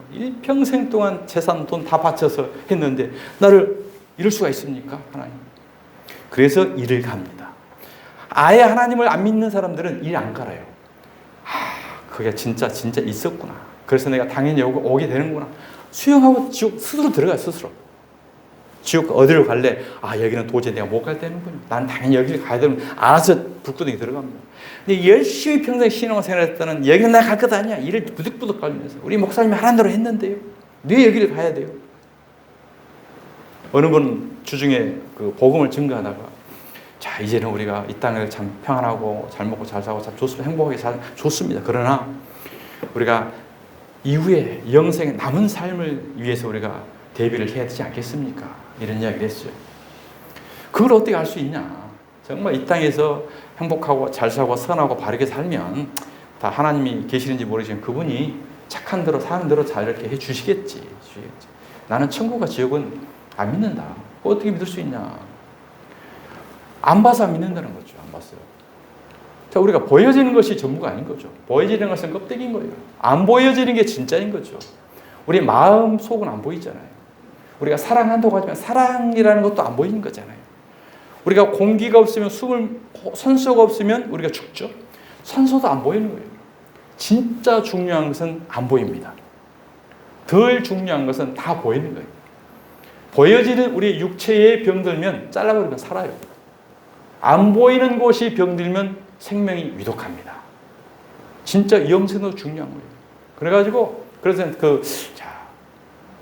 평생 동안 재산 돈 다 바쳐서 했는데 나를 이럴 수가 있습니까? 하나님. 그래서 일을 갑니다. 아예 하나님을 안 믿는 사람들은 일 안 갈아요. 그게 진짜 있었구나. 그래서 내가 당연히 오게 되는구나. 수용하고 지옥 스스로 들어가요. 스스로. 지옥 어디로 갈래? 여기는 도저히 내가 못 갈 때는군요. 난 당연히 여기를 가야 되는 알아서 불구덩이 들어갑니다. 근데 열심히 평생 신앙생활 했다는 여기는 내가 갈 것 아니야. 일을 부득부득 가면서 우리 목사님이 하라는 대로 했는데요. 왜 여기를 가야 돼요? 어느 분 주중에 그 복음을 증거하다가 자, 이제는 우리가 이 땅을 참 평안하고 잘 먹고 잘 사고 참 좋습니다. 행복하게 좋습니다. 그러나 우리가 이후에 영생의 남은 삶을 위해서 우리가 대비를 해야 되지 않겠습니까? 이런 이야기를 했어요. 그걸 어떻게 알 수 있냐? 정말 이 땅에서 행복하고 잘 살고 선하고 바르게 살면 다 하나님이 계시는지 모르지만 그분이 착한 대로 사는 대로 잘 이렇게 해 주시겠지. 나는 천국과 지옥은 안 믿는다. 어떻게 믿을 수 있냐? 안 봐서 안 믿는다는 거죠. 안 봤어요. 자, 우리가 보여지는 것이 전부가 아닌 거죠. 보여지는 것은 껍데기인 거예요. 안 보여지는 게 진짜인 거죠. 우리 마음 속은 안 보이잖아요. 우리가 사랑한다고 하지만 사랑이라는 것도 안 보이는 거잖아요. 우리가 공기가 없으면 산소가 없으면 우리가 죽죠. 산소도 안 보이는 거예요. 진짜 중요한 것은 안 보입니다. 덜 중요한 것은 다 보이는 거예요. 보여지는 우리 육체에 병들면 잘라버리면 살아요. 안 보이는 곳이 병들면 생명이 위독합니다. 진짜 영생도 중요한 거예요. 그래가지고 그래서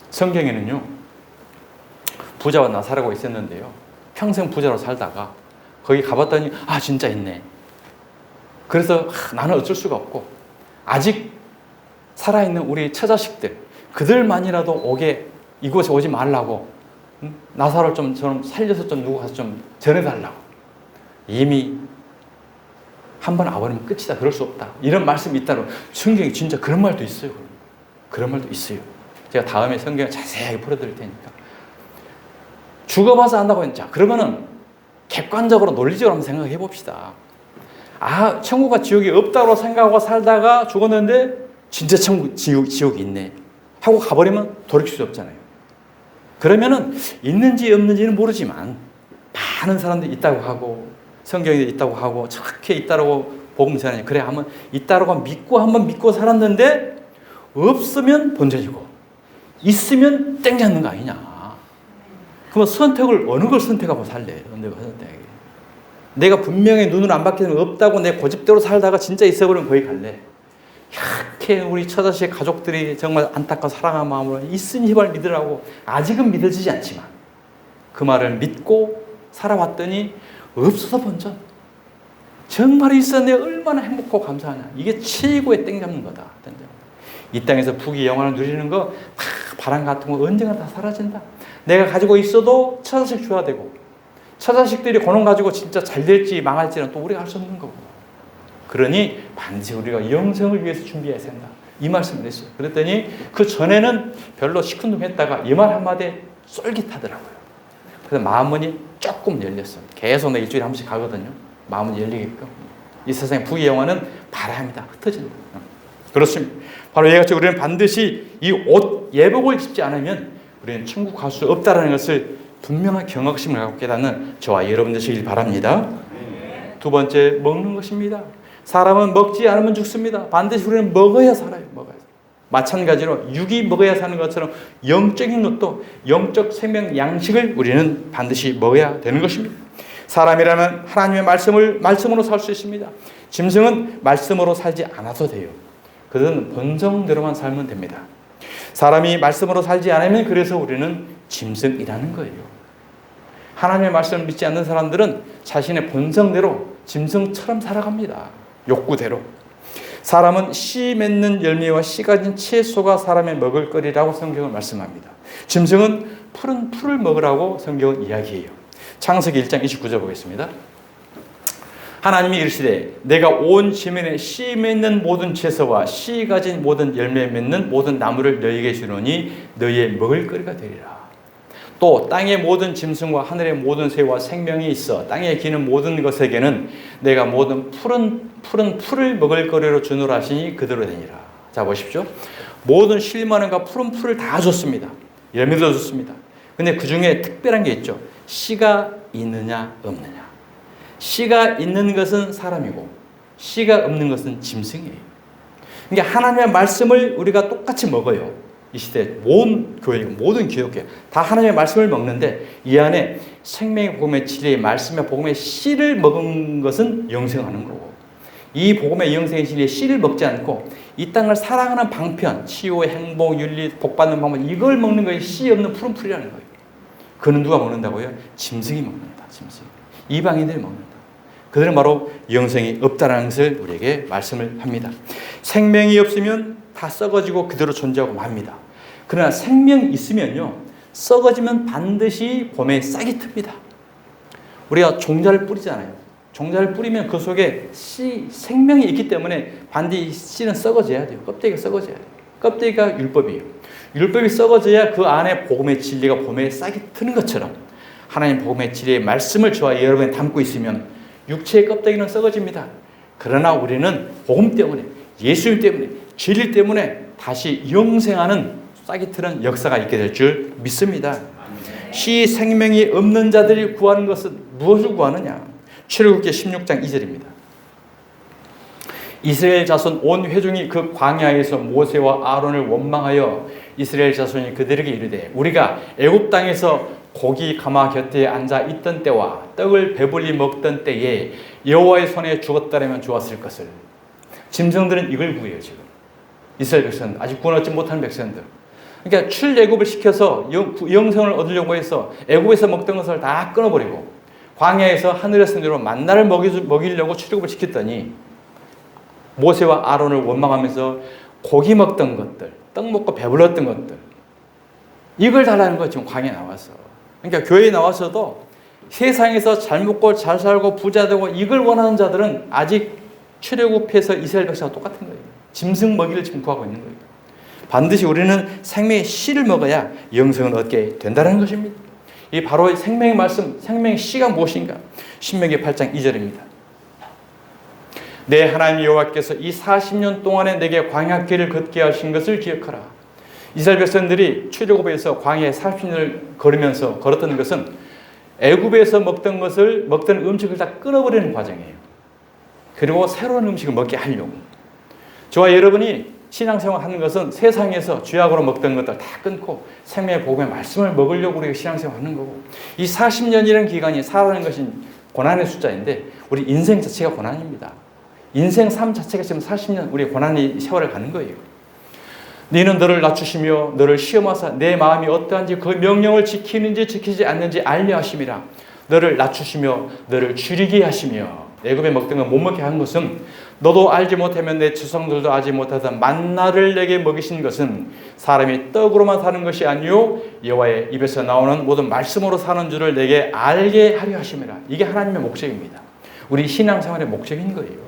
성경에는요 부자와 나사로가 있었는데요. 평생 부자로 살다가 거기 가봤더니 진짜 있네. 그래서 나는 어쩔 수가 없고 아직 살아있는 우리 처자식들 그들만이라도 이곳에 오지 말라고 나사로를 좀 살려서 좀 누구 가서 좀 전해달라고. 이미 한 번 와버리면 끝이다. 그럴 수 없다. 이런 말씀이 있다고. 성경에 진짜 그런 말도 있어요. 그런 말도 있어요. 제가 다음에 성경을 자세하게 풀어드릴 테니까. 죽어봐서 안다고 했죠. 그러면은 객관적으로 논리적으로 한번 생각해 봅시다. 천국과 지옥이 없다고 생각하고 살다가 죽었는데 진짜 천국, 지옥이 있네 하고 가버리면 돌이킬 수 없잖아요. 그러면은 있는지 없는지는 모르지만 많은 사람들이 있다고 하고 성경에 있다고 하고 저렇게 있다고 복음 전하냐. 그래 한번 있다고 한번 믿고 살았는데 없으면 본전이고 있으면 땡잡는 거 아니냐. 그러면 선택을 어느 걸 선택하고 살래? 내가 분명히 눈으로 안 받기는 없다고 내 고집대로 살다가 진짜 있어버리면 거기 갈래. 이렇게 우리 처자식 가족들이 정말 안타까워 사랑하는 마음으로 있으니 제발 믿으라고 아직은 믿어지지 않지만 그 말을 믿고 살아왔더니 없어서 본전. 정말 있었네. 얼마나 행복하고 감사하냐. 이게 최고의 땡잡는 거다. 이 땅에서 부귀 영화를 누리는 거 다 바람 같은 거 언젠가 다 사라진다. 내가 가지고 있어도 처자식 줘야 되고 처자식들이 그놈 가지고 진짜 잘 될지 망할지는 또 우리가 알 수 없는 거고. 그러니 반드시 우리가 영생을 위해서 준비해야 된다. 이 말씀을 했어요. 그랬더니 그 전에는 별로 시큰둥했다가 이 말 한마디에 쫄깃하더라고요. 그래서 마음문이 조금 열렸어요. 계속 내 일주일에 한 번씩 가거든요. 마음은 열리게끔. 이 세상의 부귀 영화는 바람이다. 흩어진다. 그렇습니다. 바로 이같이 우리는 반드시 이 옷 예복을 입지 않으면 우리는 천국 갈 수 없다는 것을 분명한 경각심을 갖고 깨닫는 저와 여러분 되시길 바랍니다. 두 번째, 먹는 것입니다. 사람은 먹지 않으면 죽습니다. 반드시 우리는 먹어야 살아요. 먹어야. 마찬가지로 육이 먹어야 사는 것처럼 영적인 것도 영적 생명 양식을 우리는 반드시 먹어야 되는 것입니다. 사람이라면 하나님의 말씀으로 살 수 있습니다. 짐승은 말씀으로 살지 않아도 돼요. 그들은 본성대로만 살면 됩니다. 사람이 말씀으로 살지 않으면 그래서 우리는 짐승이라는 거예요. 하나님의 말씀을 믿지 않는 사람들은 자신의 본성대로 짐승처럼 살아갑니다. 욕구대로. 사람은 씨 맺는 열매와 씨 가진 채소가 사람의 먹을거리라고 성경은 말씀합니다. 짐승은 푸른 풀을 먹으라고 성경은 이야기해요. 창세기 1장 29절 보겠습니다. 하나님이 이르시되 내가 온 지면에 씨 맺는 모든 채소와 씨 가진 모든 열매 맺는 모든 나무를 너희에게 주노니 너희의 먹을거리가 되리라. 또 땅의 모든 짐승과 하늘의 모든 새와 생명이 있어 땅에 기는 모든 것에게는 내가 모든 푸른 풀을 먹을거리로 주노라 하시니 그대로 되니라. 자 보십시오. 모든 실만한과 푸른 풀을 다 줬습니다. 열매도 줬습니다. 근데 그 중에 특별한 게 있죠. 씨가 있느냐 없느냐. 씨가 있는 것은 사람이고 씨가 없는 것은 짐승이에요. 그러니까 하나님의 말씀을 우리가 똑같이 먹어요. 이 시대 모든 교회, 모든 기독교 다 하나님의 말씀을 먹는데 이 안에 생명의 복음의 진리의 말씀의 복음의 씨를 먹은 것은 영생하는 거고, 이 복음의 영생의 진리의 씨를 먹지 않고 이 땅을 사랑하는 방편, 치유, 행복, 윤리, 복받는 방법, 이걸 먹는 것이 씨 없는 푸른 풀이라는 거예요. 그는 누가 먹는다고요? 짐승이 먹는다. 짐승. 이방인들이 먹는다. 그들은 바로 영생이 없다는 것을 우리에게 말씀을 합니다. 생명이 없으면 다 썩어지고 그대로 존재하고 맙니다. 그러나 생명이 있으면요, 썩어지면 반드시 봄에 싹이 틉니다. 우리가 종자를 뿌리잖아요. 종자를 뿌리면 그 속에 생명이 있기 때문에 반드시 씨는 썩어져야 돼요. 껍데기가 썩어져야 돼요. 껍데기가 율법이에요. 율법이 썩어져야 그 안에 복음의 진리가 봄에 싹이 트는 것처럼 하나님 복음의 진리의 말씀을 저와 여러분이 담고 있으면 육체의 껍데기는 썩어집니다. 그러나 우리는 복음 때문에, 예수님 때문에, 진리 때문에 다시 영생하는 싹이 트는 역사가 있게 될 줄 믿습니다. 씨 생명이 없는 자들이 구하는 것은 무엇을 구하느냐? 출애굽기 16장 2절입니다. 이스라엘 자손 온 회중이 그 광야에서 모세와 아론을 원망하여 이스라엘 자손이 그들에게 이르되 우리가 애굽 땅에서 고기 가마 곁에 앉아 있던 때와 떡을 배불리 먹던 때에 여호와의 손에 죽었다라면 좋았을 것을. 짐승들은 이걸 구해요. 지금 이스라엘 백성들, 아직 구원 얻지 못한 백성들. 그러니까 출애굽을 시켜서 영생을 얻으려고 해서 애굽에서 먹던 것을 다 끊어버리고 광야에서 하늘에서 내려온 만나를 먹이려고 출애굽을 시켰더니 모세와 아론을 원망하면서 고기 먹던 것들, 떡 먹고 배불렀던 것들, 이걸 달라는 거예요. 지금 광야에 나와서. 그러니까 교회에 나와서도 세상에서 잘 먹고 잘 살고 부자 되고 이걸 원하는 자들은 아직 출애굽해서 이스라엘 백성과 똑같은 거예요. 짐승 먹이를 지금 구하고 있는 거예요. 반드시 우리는 생명의 씨를 먹어야 영생을 얻게 된다는 것입니다. 이 바로 생명의 말씀, 생명의 씨가 무엇인가? 신명기 8장 2절입니다. 내 하나님 여호와께서 이 40년 동안에 내게 광야길을 걷게 하신 것을 기억하라. 이스라엘 백성들이 출애굽에서 광야에 40년을 걸으면서 걸었던 것은 애굽에서 먹던 음식을 다 끊어버리는 과정이에요. 그리고 새로운 음식을 먹게 하려고. 저와 여러분이 신앙생활 하는 것은 세상에서 죄악으로 먹던 것들 다 끊고 생명의 복음의 말씀을 먹으려고 우리가 신앙생활 하는 거고, 이 40년이라는 기간이 살아가는 것이 고난의 숫자인데 우리 인생 자체가 고난입니다. 인생 삶 자체가 지금 40년 우리 고난의 세월을 가는 거예요. 너는 너를 낮추시며 너를 시험하사 내 마음이 어떠한지 그 명령을 지키는지 지키지 않는지 알려 하심이라. 너를 낮추시며 너를 줄이게 하시며 애굽에 먹던 걸 못 먹게 한 것은 너도 알지 못하면 내 조상들도 알지 못하던 만나를 내게 먹이신 것은 사람이 떡으로만 사는 것이 아니요 여호와의 입에서 나오는 모든 말씀으로 사는 줄을 내게 알게 하려 하심이라. 이게 하나님의 목적입니다. 우리 신앙생활의 목적인 거예요.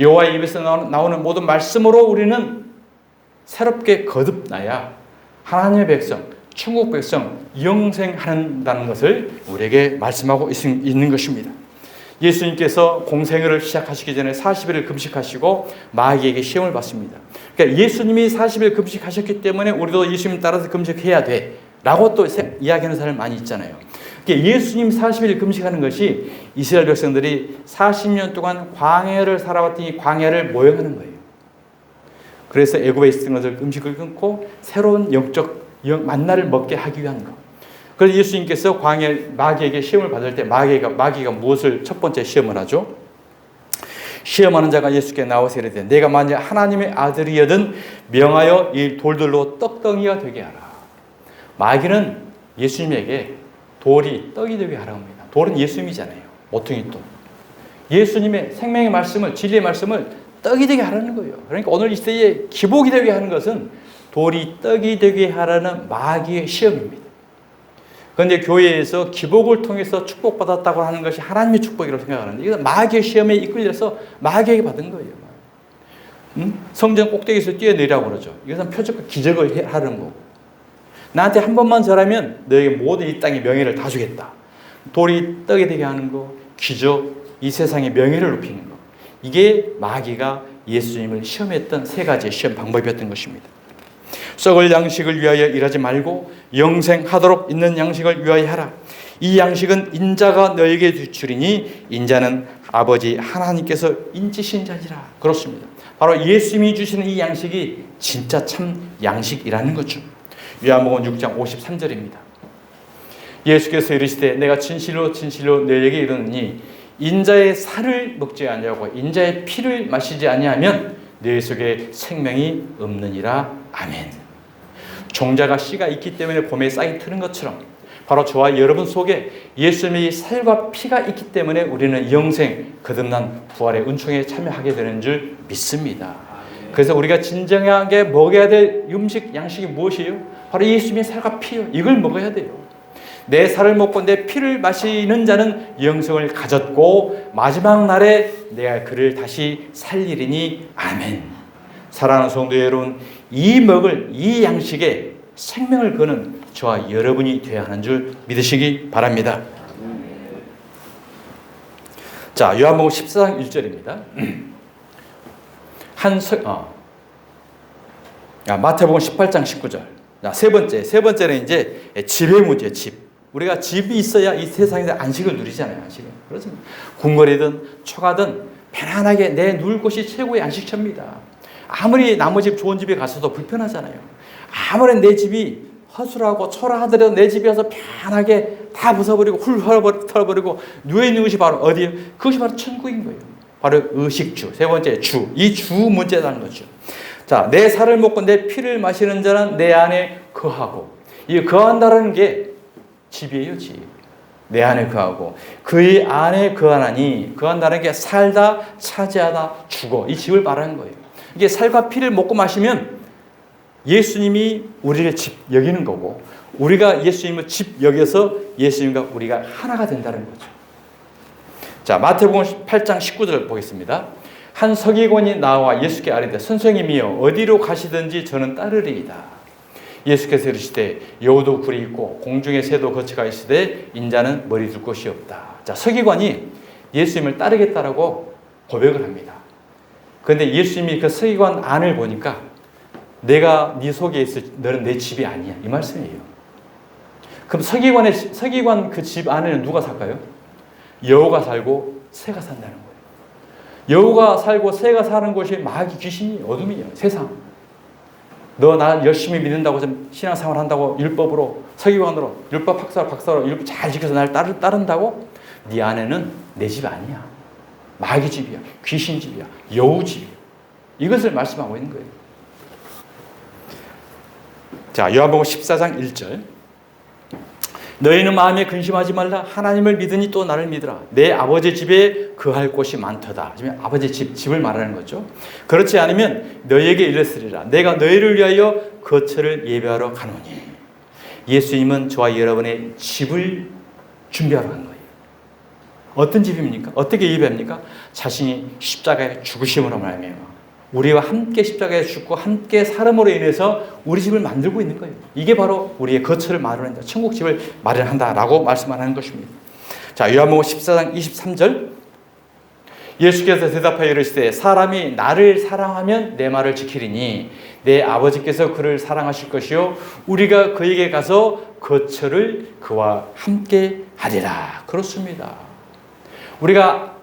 여호와의 입에서 나오는 모든 말씀으로 우리는 새롭게 거듭나야 하나님의 백성, 천국 백성, 영생한다는 것을 우리에게 말씀하고 있는 것입니다. 예수님께서 공생애를 시작하시기 전에 40일을 금식하시고 마귀에게 시험을 받습니다. 그러니까 예수님이 40일 금식하셨기 때문에 우리도 예수님 따라서 금식해야 돼 라고 또 이야기하는 사람이 많이 있잖아요. 그러니까 예수님 40일 금식하는 것이 이스라엘 백성들이 40년 동안 광야를 살아왔더니 광야를 모형하는 거예요. 그래서 애굽에 있었던 것을 음식을 끊고 새로운 영적 만나를 먹게 하기 위한 것. 그래서 예수님께서 광야에 마귀에게 시험을 받을 때 마귀가 무엇을 첫 번째 시험을 하죠? 시험하는 자가 예수께 나와서 이르되 내가 만약 하나님의 아들이여든 명하여 이 돌들로 떡덩이가 되게 하라. 마귀는 예수님에게 돌이 떡이 되게 하라고 합니다. 돌은 예수님이잖아요. 모퉁이 돌. 예수님의 생명의 말씀을, 진리의 말씀을 떡이 되게 하라는 거예요. 그러니까 오늘 이 시대에 기복이 되게 하는 것은 돌이 떡이 되게 하라는 마귀의 시험입니다. 그런데 교회에서 기복을 통해서 축복받았다고 하는 것이 하나님의 축복이라고 생각하는데 이건 마귀의 시험에 이끌려서 마귀에게 받은 거예요. 성전 꼭대기에서 뛰어내리라고 그러죠. 이것은 표적과 기적을 하는 거고. 나한테 한 번만 절하면 너에게 모든 이 땅의 명예를 다 주겠다. 돌이 떡이 되게 하는 거, 기적, 이 세상의 명예를 높이는 거. 이게 마귀가 예수님을 시험했던 세 가지의 시험 방법이었던 것입니다. 썩을 양식을 위하여 일하지 말고 영생하도록 있는 양식을 위하여 하라. 이 양식은 인자가 너에게 주리니 인자는 아버지 하나님께서 인치신 자니라. 그렇습니다. 바로 예수님이 주시는 이 양식이 진짜 참 양식이라는 거죠. 요한복음 6장 53절입니다. 예수께서 이르시되 내가 진실로 진실로 너희에게 이르노니 인자의 살을 먹지 아니하고 인자의 피를 마시지 아니하면 너희 속에 생명이 없느니라. 아멘. 종자가 씨가 있기 때문에 봄에 싹이 트는 것처럼 바로 저와 여러분 속에 예수님의 살과 피가 있기 때문에 우리는 영생, 거듭난 부활의 은총에 참여하게 되는 줄 믿습니다. 그래서 우리가 진정하게 먹어야 될 음식, 양식이 무엇이에요? 바로 예수님의 살과 피요. 이걸 먹어야 돼요. 내 살을 먹고 내 피를 마시는 자는 영생을 가졌고 마지막 날에 내가 그를 다시 살리리니. 아멘. 사랑하는 성도 여러분, 이 먹을 이 양식에 생명을 거는 저와 여러분이 되어야 하는 줄 믿으시기 바랍니다. 자, 요한복음 14장 1절입니다. 마태복음 18장 19절. 자, 세 번째는 이제 집의 문제, 집. 우리가 집이 있어야 이 세상에서 안식을 누리잖아요. 안식을. 그렇습니다. 궁궐이든 초가든 편안하게 내 누울 곳이 최고의 안식처입니다. 아무리 나무 집 좋은 집에 가서도 불편하잖아요. 아무리 내 집이 허술하고 초라하더라도 내 집에 와서 편하게 다 벗어버리고 털어버리고 누워있는 것이 바로 어디예요? 그것이 바로 천국인 거예요. 바로 의식주. 세 번째 주. 이 주 문제라는 거죠. 자, 내 살을 먹고 내 피를 마시는 자는 내 안에 거하고. 이 거한다라는 게 집이에요, 집. 내 안에 거하고. 그의 안에 거하나니. 거한다는 게 살다, 차지하다, 죽어. 이 집을 말하는 거예요. 이게 살과 피를 먹고 마시면 예수님이 우리를 집 여기는 거고 우리가 예수님을 집 여겨서 예수님과 우리가 하나가 된다는 거죠. 자, 마태복음 8장 19절 보겠습니다. 한 서기관이 나와 예수께 아뢰되 선생님이여 어디로 가시든지 저는 따르리이다. 예수께서 이르시되 여우도 굴이 있고 공중의 새도 거처가 있으되 인자는 머리 둘 곳이 없다. 자, 서기관이 예수님을 따르겠다라고 고백을 합니다. 그런데 예수님이 그 서기관 안을 보니까 내가 네 속에 있을 너는 내 집이 아니야. 이 말씀이에요. 그럼 서기관 그 집 안에는 누가 살까요? 여우가 살고 새가 산다는 거예요. 여우가 살고 새가 사는 곳이 마귀 귀신이 어둠이에요. 세상. 너 나 열심히 믿는다고 좀 신앙생활 한다고 율법으로 서기관으로 율법 박사로 율법 잘 지켜서 날 따른다고 네 안에는 내 집 아니야. 마귀 집이야. 귀신 집이야. 여우 집이야. 이것을 말씀하고 있는 거예요. 자, 요한복음 14장 1절. 너희는 마음에 근심하지 말라. 하나님을 믿으니 또 나를 믿으라. 내 아버지 집에 거할 곳이 많도다. 지금 아버지 집을 말하는 거죠. 그렇지 않으면 너희에게 이르시리라. 내가 너희를 위하여 거처를 예배하러 가노니. 예수님은 저와 여러분의 집을 준비하러 간 거예요. 어떤 집입니까? 어떻게 예배합니까? 자신이 십자가에 죽으심으로 말미암아 우리와 함께 십자가에 죽고 함께 살음으로 인해서 우리 집을 만들고 있는 거예요. 이게 바로 우리의 거처를 마련한다. 천국 집을 마련한다라고 말씀하는 것입니다. 자, 요한복음 14장 23절. 예수께서 대답하여 이르시되 사람이 나를 사랑하면 내 말을 지키리니 내 아버지께서 그를 사랑하실 것이요 우리가 그에게 가서 거처를 그와 함께 하리라. 그렇습니다. 우리가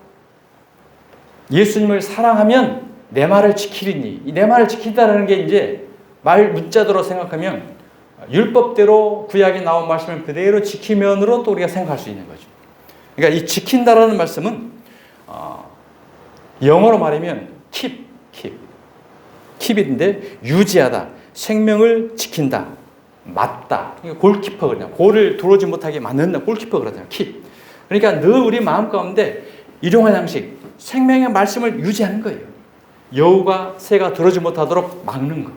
예수님을 사랑하면 내 말을 지키리니. 이 내 말을 지킨다는 게 이제 말 문자대로 생각하면 율법대로 구약에 나온 말씀을 그대로 지키면으로 또 우리가 생각할 수 있는 거죠. 그러니까 이 지킨다라는 말씀은 영어로 말하면 keep인데 유지하다, 생명을 지킨다, 맞다. 골키퍼 그냥 골을 들어오지 못하게 만든다. 골키퍼 그러잖아요. keep. 그러니까 늘 우리 마음 가운데 일용할 양식, 생명의 말씀을 유지하는 거예요. 여우가 새가 들어오지 못하도록 막는 거.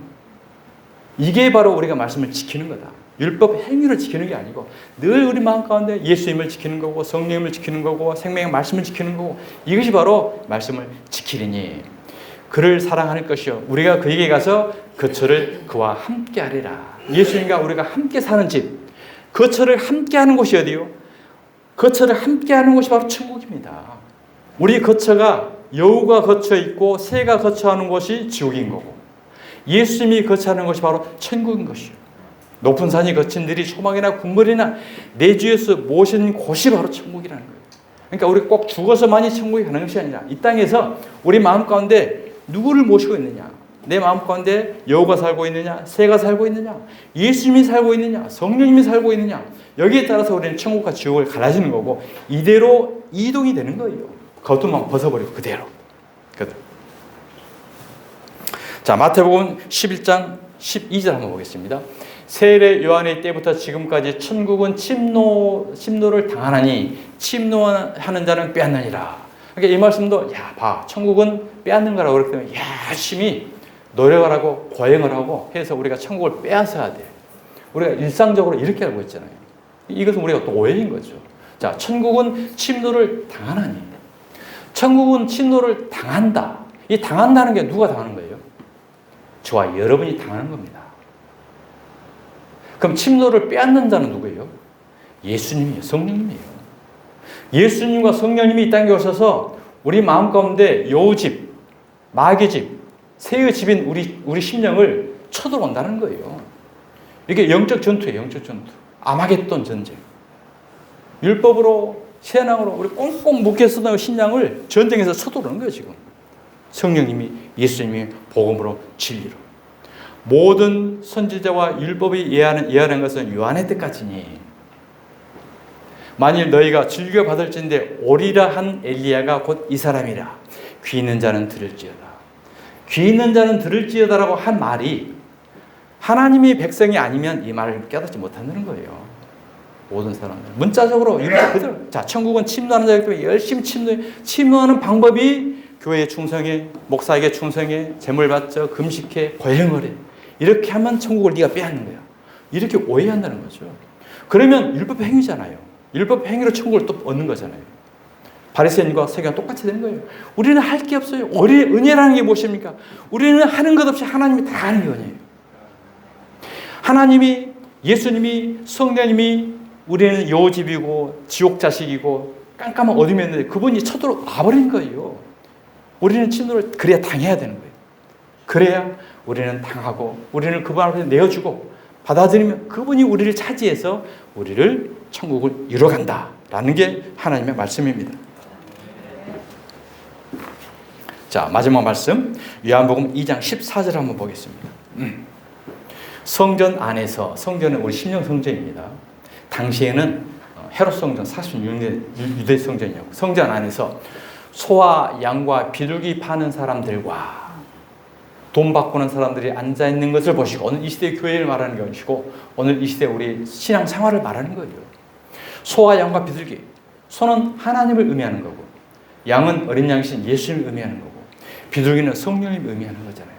이게 바로 우리가 말씀을 지키는 거다. 율법 행위를 지키는 게 아니고 늘 우리 마음 가운데 예수님을 지키는 거고 성령님을 지키는 거고 생명의 말씀을 지키는 거고 이것이 바로 말씀을 지키리니 그를 사랑하는 것이요 우리가 그에게 가서 거처를 그와 함께 하리라. 예수님과 우리가 함께 사는 집, 거처를 함께 하는 곳이 어디요? 거처를 함께 하는 곳이 바로 천국입니다. 우리 거처가 여우가 거처 있고 새가 거처하는 곳이 지옥인 거고 예수님이 거처하는 것이 바로 천국인 것이요. 높은 산이 거친 들이 소망이나 궁궐이나 내 주에서 모신 곳이 바로 천국이라는 거예요. 그러니까 우리 꼭 죽어서만이 천국에 가는 것이 아니라 이 땅에서 우리 마음 가운데 누구를 모시고 있느냐? 내 마음 가운데 여우가 살고 있느냐? 새가 살고 있느냐? 예수님이 살고 있느냐? 성령님이 살고 있느냐? 여기에 따라서 우리는 천국과 지옥을 갈라지는 거고 이대로 이동이 되는 거예요. 겉옷만 벗어버리고 그대로. 자, 마태복음 11장 12절 한번 보겠습니다. 세례 요한의 때부터 지금까지 천국은 침노를 당하나니 침노하는 자는 빼앗느니라. 그러니까 이 말씀도 봐 천국은 빼앗는 거라고 그렇기 때문에 열심히 노력을 하고 고행을 하고 해서 우리가 천국을 빼앗아야 돼. 우리가 일상적으로 이렇게 알고 있잖아요. 이것은 우리가 또 오해인 거죠. 자, 천국은 침노를 당하나니 천국은 침노를 당한다. 이 당한다는 게 누가 당하는 거예요? 저와 여러분이 당하는 겁니다. 그럼 침노를 빼앗는 자는 누구예요? 예수님이에요. 성령님이에요. 예수님과 성령님이 이 땅에 오셔서 우리 마음 가운데 여우집, 마귀집, 새의 집인 우리 심령을 쳐들어온다는 거예요. 이게 영적 전투예요. 영적 전투. 아마겟돈 전쟁. 율법으로 세난으로 우리 꽁꽁 묶여서던 신앙을 전쟁에서 쳐들어오는 거예요. 지금 성령님이 예수님이 복음으로 진리로 모든 선지자와 율법이 예하는 것은 요한의 때까지니 만일 너희가 즐겨 받을진대 오리라 한 엘리야가 곧 이 사람이라. 귀 있는 자는 들을지어다. 귀 있는 자는 들을지어다라고 한 말이 하나님이 백성이 아니면 이 말을 깨닫지 못한다는 거예요. 모든 사람들 문자적으로 율법 그대로. 자, 천국은 침노하는 자이기 때문에 열심히 침노하는 방법이 교회에 충성해, 목사에게 충성해, 재물 바쳐, 금식해, 고행을 해. 이렇게 하면 천국을 네가 빼앗는 거야. 이렇게 오해한다는 거죠. 그러면 율법 행위잖아요. 율법 행위로 천국을 또 얻는 거잖아요. 바리새인과 세계가 똑같이 되는 거예요. 우리는 할 게 없어요. 은혜라는 게 무엇입니까? 우리는 하는 것 없이 하나님이 다 하는 게 은혜예요. 하나님이, 예수님이, 성령님이 우리는 여우집이고 지옥 자식이고 깜깜한 어둠이었는데 그분이 쳐들어와 버린 거예요. 우리는 침노를 그래야 당해야 되는 거예요. 그래야 우리는 당하고 우리는 그분 앞에 내어주고 받아들이면 그분이 우리를 차지해서 우리를 천국을 이뤄간다라는 게 하나님의 말씀입니다. 자, 마지막 말씀 요한복음 2장 14절 한번 보겠습니다. 성전 안에서, 성전은 우리 심령 성전입니다. 당시에는 헤롯 성전 46년 유대 성전이었고 성전 안에서 소와 양과 비둘기 파는 사람들과 돈 바꾸는 사람들이 앉아있는 것을 보시고 오늘 이 시대의 교회를 말하는 것이고 오늘 이 시대 우리 신앙 생활을 말하는 거예요. 소와 양과 비둘기. 소는 하나님을 의미하는 거고 양은 어린 양이신 예수님을 의미하는 거고 비둘기는 성령님을 의미하는 거잖아요.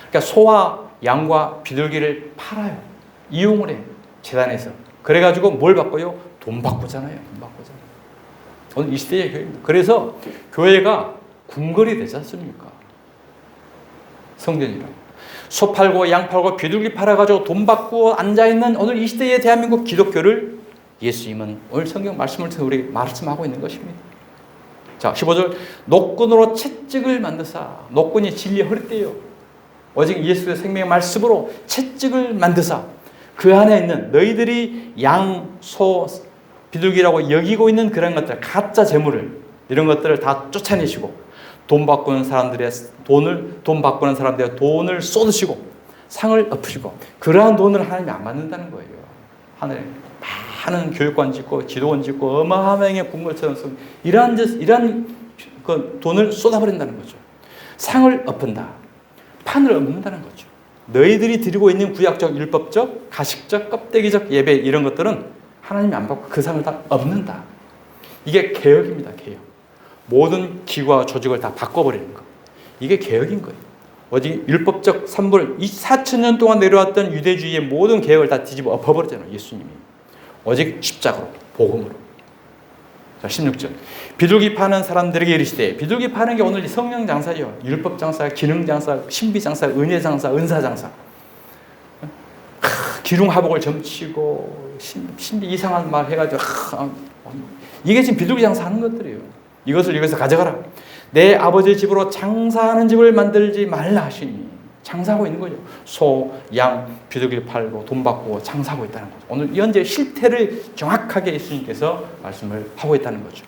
그러니까 소와 양과 비둘기를 팔아요. 이용을 해요. 재단에서. 그래가지고 뭘 바꿔요? 돈 바꾸잖아요. 돈 바꾸잖아요. 오늘 이 시대의 교회입니다. 그래서 교회가 궁궐이 되지 않습니까? 성전이라고. 소 팔고 양 팔고 비둘기 팔아가지고 돈 받고 앉아있는 오늘 이 시대의 대한민국 기독교를 예수님은 오늘 성경 말씀을 통해 우리 말씀하고 있는 것입니다. 자, 15절 노끈으로 채찍을 만드사. 노끈이 진리의 허리띠예요. 오직 예수의 생명의 말씀으로 채찍을 만드사. 그 안에 있는 너희들이 양, 소, 비둘기라고 여기고 있는 그런 것들, 가짜 재물을 이런 것들을 다 쫓아내시고 돈 바꾸는 사람들의 돈을 쏟으시고 상을 엎으시고 그러한 돈을 하나님이 안 받는다는 거예요. 하늘에 많은 교육관 짓고 지도원 짓고 어마어마하게 궁궐처럼 이러한 그 돈을 쏟아버린다는 거죠. 상을 엎은다. 판을 엎는다는 거죠. 너희들이 드리고 있는 구약적, 율법적, 가식적, 껍데기적 예배 이런 것들은 하나님이 안 받고 그 상을 다 엎는다. 이게 개혁입니다. 개혁. 모든 기구와 조직을 다 바꿔버리는 것. 이게 개혁인 거예요. 오직 율법적 산물, 이 4,000년 동안 내려왔던 유대주의의 모든 개혁을 다 뒤집어 엎어버렸잖아요. 예수님이. 오직 십자가로, 복음으로. 자, 16절. 비둘기 파는 사람들에게 이르시되, 비둘기 파는 게 오늘 성령 장사예요. 율법 장사, 기능 장사, 신비 장사, 은혜 장사, 은사 장사. 기륭하복을 점치고 신비 이상한 말 해가지고 이게 지금 비둘기 장사하는 것들이에요. 이것을 여기서 가져가라. 내 아버지의 집으로 장사하는 집을 만들지 말라 하시니 장사하고 있는 거죠. 소, 양, 비둘기를 팔고 돈 받고 장사하고 있다는 거죠. 오늘 현재 실태를 정확하게 예수님께서 말씀을 하고 있다는 거죠.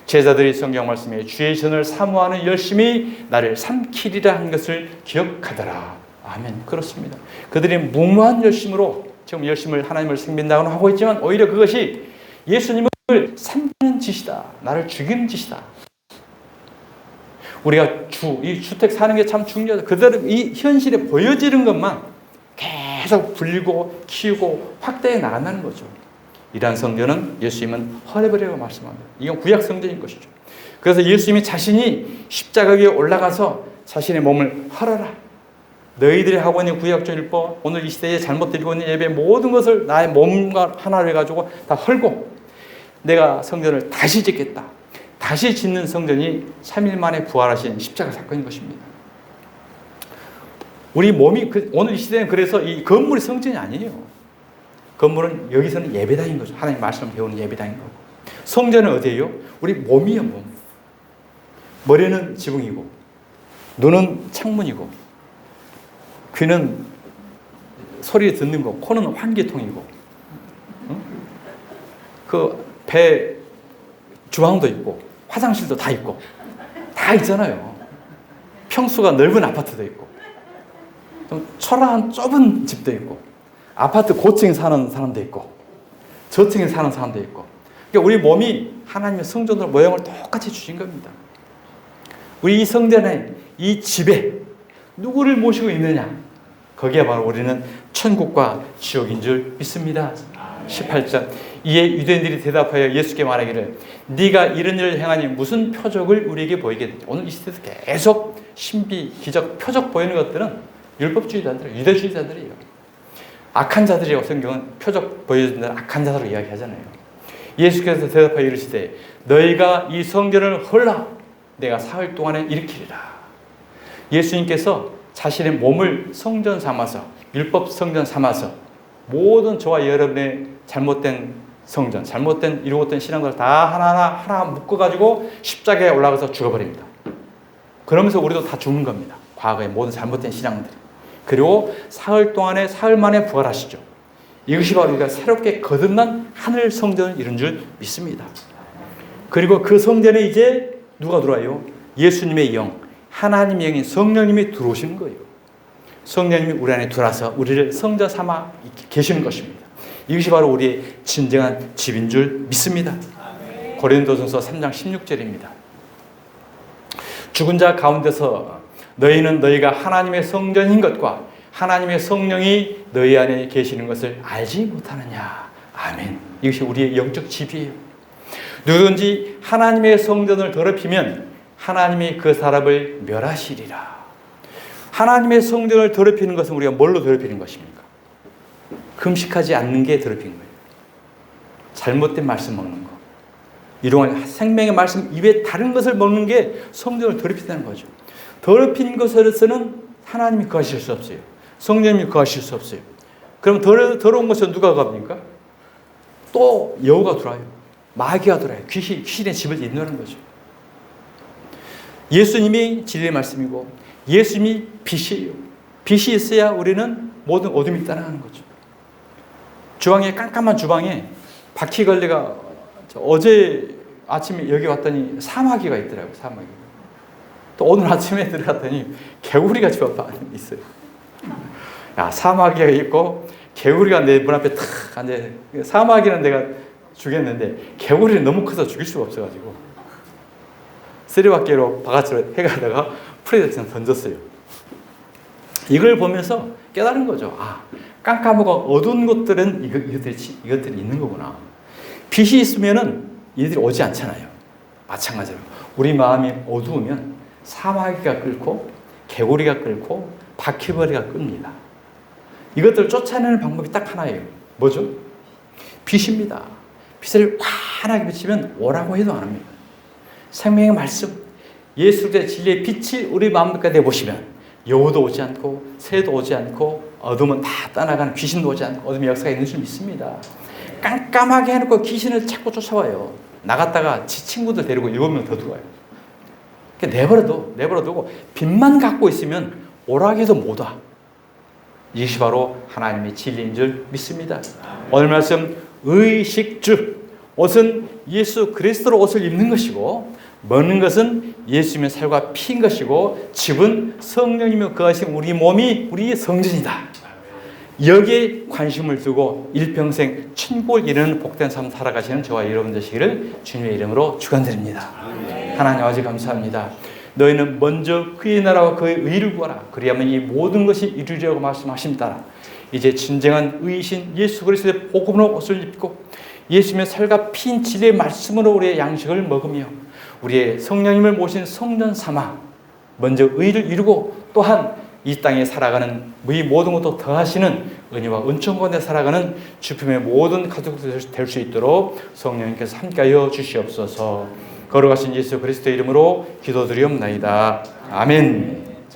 제자들이 성경 말씀에 주의 전을 사모하는 열심히 나를 삼키리라 한 것을 기억하더라. 아멘. 그렇습니다. 그들이 무모한 열심으로 지금 열심을 하나님을 섬긴다고는 하고 있지만 오히려 그것이 예수님을 삼키는 짓이다. 나를 죽이는 짓이다. 우리가 이 주택 사는 게 참 중요하다. 그대로 이 현실에 보여지는 것만 계속 불리고 키우고 확대해 나간다는 거죠. 이러한 성전은 예수님은 헐어버리라고 말씀합니다. 이건 구약 성전인 것이죠. 그래서 예수님이 자신이 십자가 위에 올라가서 자신의 몸을 헐어라. 너희들이 하고 있는 구약적 율법, 오늘 이 시대에 잘못 드리고 있는 예배 모든 것을 나의 몸과 하나로 해가지고 다 헐고 내가 성전을 다시 짓겠다. 다시 짓는 성전이 3일 만에 부활하신 십자가 사건인 것입니다. 우리 몸이 오늘 이 시대는 그래서 이 건물이 성전이 아니에요. 건물은 여기서는 예배당인 거죠. 하나님 말씀을 배우는 예배당인 거고. 성전은 어디예요? 우리 몸이에요, 몸. 머리는 지붕이고, 눈은 창문이고, 귀는 소리 듣는 거, 코는 환기통이고, 그 배 주방도 있고, 화장실도 다 있고, 다 있잖아요. 평수가 넓은 아파트도 있고, 좀 초라한 좁은 집도 있고, 아파트 고층에 사는 사람도 있고, 저층에 사는 사람도 있고. 그러니까 우리 몸이 하나님의 성전으로 모양을 똑같이 주신 겁니다. 우리 이 성전에, 이 집에 누구를 모시고 있느냐? 거기에 바로 우리는 천국과 지옥인 줄 믿습니다. 18절. 이에 유대인들이 대답하여 예수께 말하기를 네가 이런 일을 행하니 무슨 표적을 우리에게 보이게 되지? 오늘 이 시대에서 계속 신비, 기적, 표적 보이는 것들은 율법주의자들이에요. 유대주의자들이에요. 악한 자들이라고 성경은 표적 보여준다는 악한 자들로 이야기하잖아요. 예수께서 대답하여 이르시되 너희가 이 성전을 헐라 내가 사흘 동안에 일으키리라. 예수님께서 자신의 몸을 성전 삼아서 율법 성전 삼아서 모든 저와 여러분의 잘못된 성전, 잘못된 이루었던 신앙들을 다 하나하나 묶어가지고 십자가에 올라가서 죽어버립니다. 그러면서 우리도 다 죽는 겁니다. 과거의 모든 잘못된 신앙들이. 그리고 사흘 만에 부활하시죠. 이것이 바로 우리가 새롭게 거듭난 하늘 성전을 이룬 줄 믿습니다. 그리고 그 성전에 이제 누가 들어와요? 예수님의 영, 하나님의 영인 성령님이 들어오시는 거예요. 성령님이 우리 안에 들어와서 우리를 성전 삼아 계시는 것입니다. 이것이 바로 우리의 진정한 집인 줄 믿습니다. 고린도전서 3장 16절입니다. 죽은 자 가운데서 너희는 너희가 하나님의 성전인 것과 하나님의 성령이 너희 안에 계시는 것을 알지 못하느냐. 아멘. 이것이 우리의 영적 집이에요. 누구든지 하나님의 성전을 더럽히면 하나님이 그 사람을 멸하시리라. 하나님의 성전을 더럽히는 것은 우리가 뭘로 더럽히는 것입니까? 금식하지 않는 게 더럽힌 거예요. 잘못된 말씀 먹는 거. 일용할 생명의 말씀 입에 다른 것을 먹는 게 성전을 더럽힌다는 거죠. 더럽힌 것으로서는 하나님이 거하실 수 없어요. 성령님이 거하실 수 없어요. 그럼 더러운 것은 누가 갑니까? 또 여우가 들어와요. 마귀가 들어와요. 귀신의 집을 잇는 거죠. 예수님이 진리의 말씀이고 예수님이 빛이에요. 빛이 있어야 우리는 모든 어둠이 따라가는 거죠. 주방에 깜깜한 주방에 바퀴걸레가 어제 아침에 여기 왔더니 사마귀가 있더라고요. 사마귀. 또 오늘 아침에 들어갔더니 개구리가 집 앞에 있어요. 야, 사마귀가 있고 개구리가 내 문 앞에 탁 앉아. 사마귀는 내가 죽였는데 개구리는 너무 커서 죽일 수가 없어가지고 쓰리바퀴로 바깥으로 해가다가 프레데트는 던졌어요. 이걸 보면서 깨달은 거죠. 아, 깜깜하고 어두운 곳들은 이것들이 있는 거구나. 빛이 있으면은 얘들이 오지 않잖아요. 마찬가지로 우리 마음이 어두우면 사마귀가 끓고 개구리가 끓고 바퀴벌레가 끕니다. 이것들을 쫓아내는 방법이 딱 하나예요. 뭐죠? 빛입니다. 빛을 환하게 비치면 오라고 해도 안 합니다. 생명의 말씀, 예수 그리스도의 진리의 빛이 우리 마음 가운데 내보시면 여우도 오지 않고 새도 오지 않고 어둠은 다 떠나가는 귀신도 오지 않고 어둠의 역사가 있는 줄 믿습니다. 깜깜하게 해놓고 귀신을 자꾸 쫓아와요. 나갔다가 지 친구들 데리고 7명 더 들어와요. 내버려두고 빛만 갖고 있으면 오라고 해도 못 와. 이것이 바로 하나님의 진리인 줄 믿습니다. 오늘 말씀 의식주, 옷은 예수 그리스도로 옷을 입는 것이고 먹는 것은 예수님의 살과 피인 것이고 집은 성령이며 거하신 우리 몸이 우리의 성전이다. 여기에 관심을 두고 일평생 천국을 이루는 복된 삶 살아가시는 저와 여러분 되시기를 주님의 이름으로 축원드립니다. 하나님 아버지 감사합니다. 너희는 먼저 그의 나라와 그의 의를 구하라. 그리하면 이 모든 것이 이루리라고 말씀하신 따라 이제 진정한 의이신 예수 그리스도의 복음으로 옷을 입고 예수님의 살과 피인 진리의 말씀으로 우리의 양식을 먹으며 우리의 성령님을 모신 성전 삼아 먼저 의를 이루고 또한 이 땅에 살아가는 이 모든 것도 더하시는 은혜와 은총 가운데 살아가는 주품의 모든 가족들 될 수 있도록 성령님께서 함께하여 주시옵소서. 걸어가신 예수 그리스도의 이름으로 기도드리옵나이다. 아멘.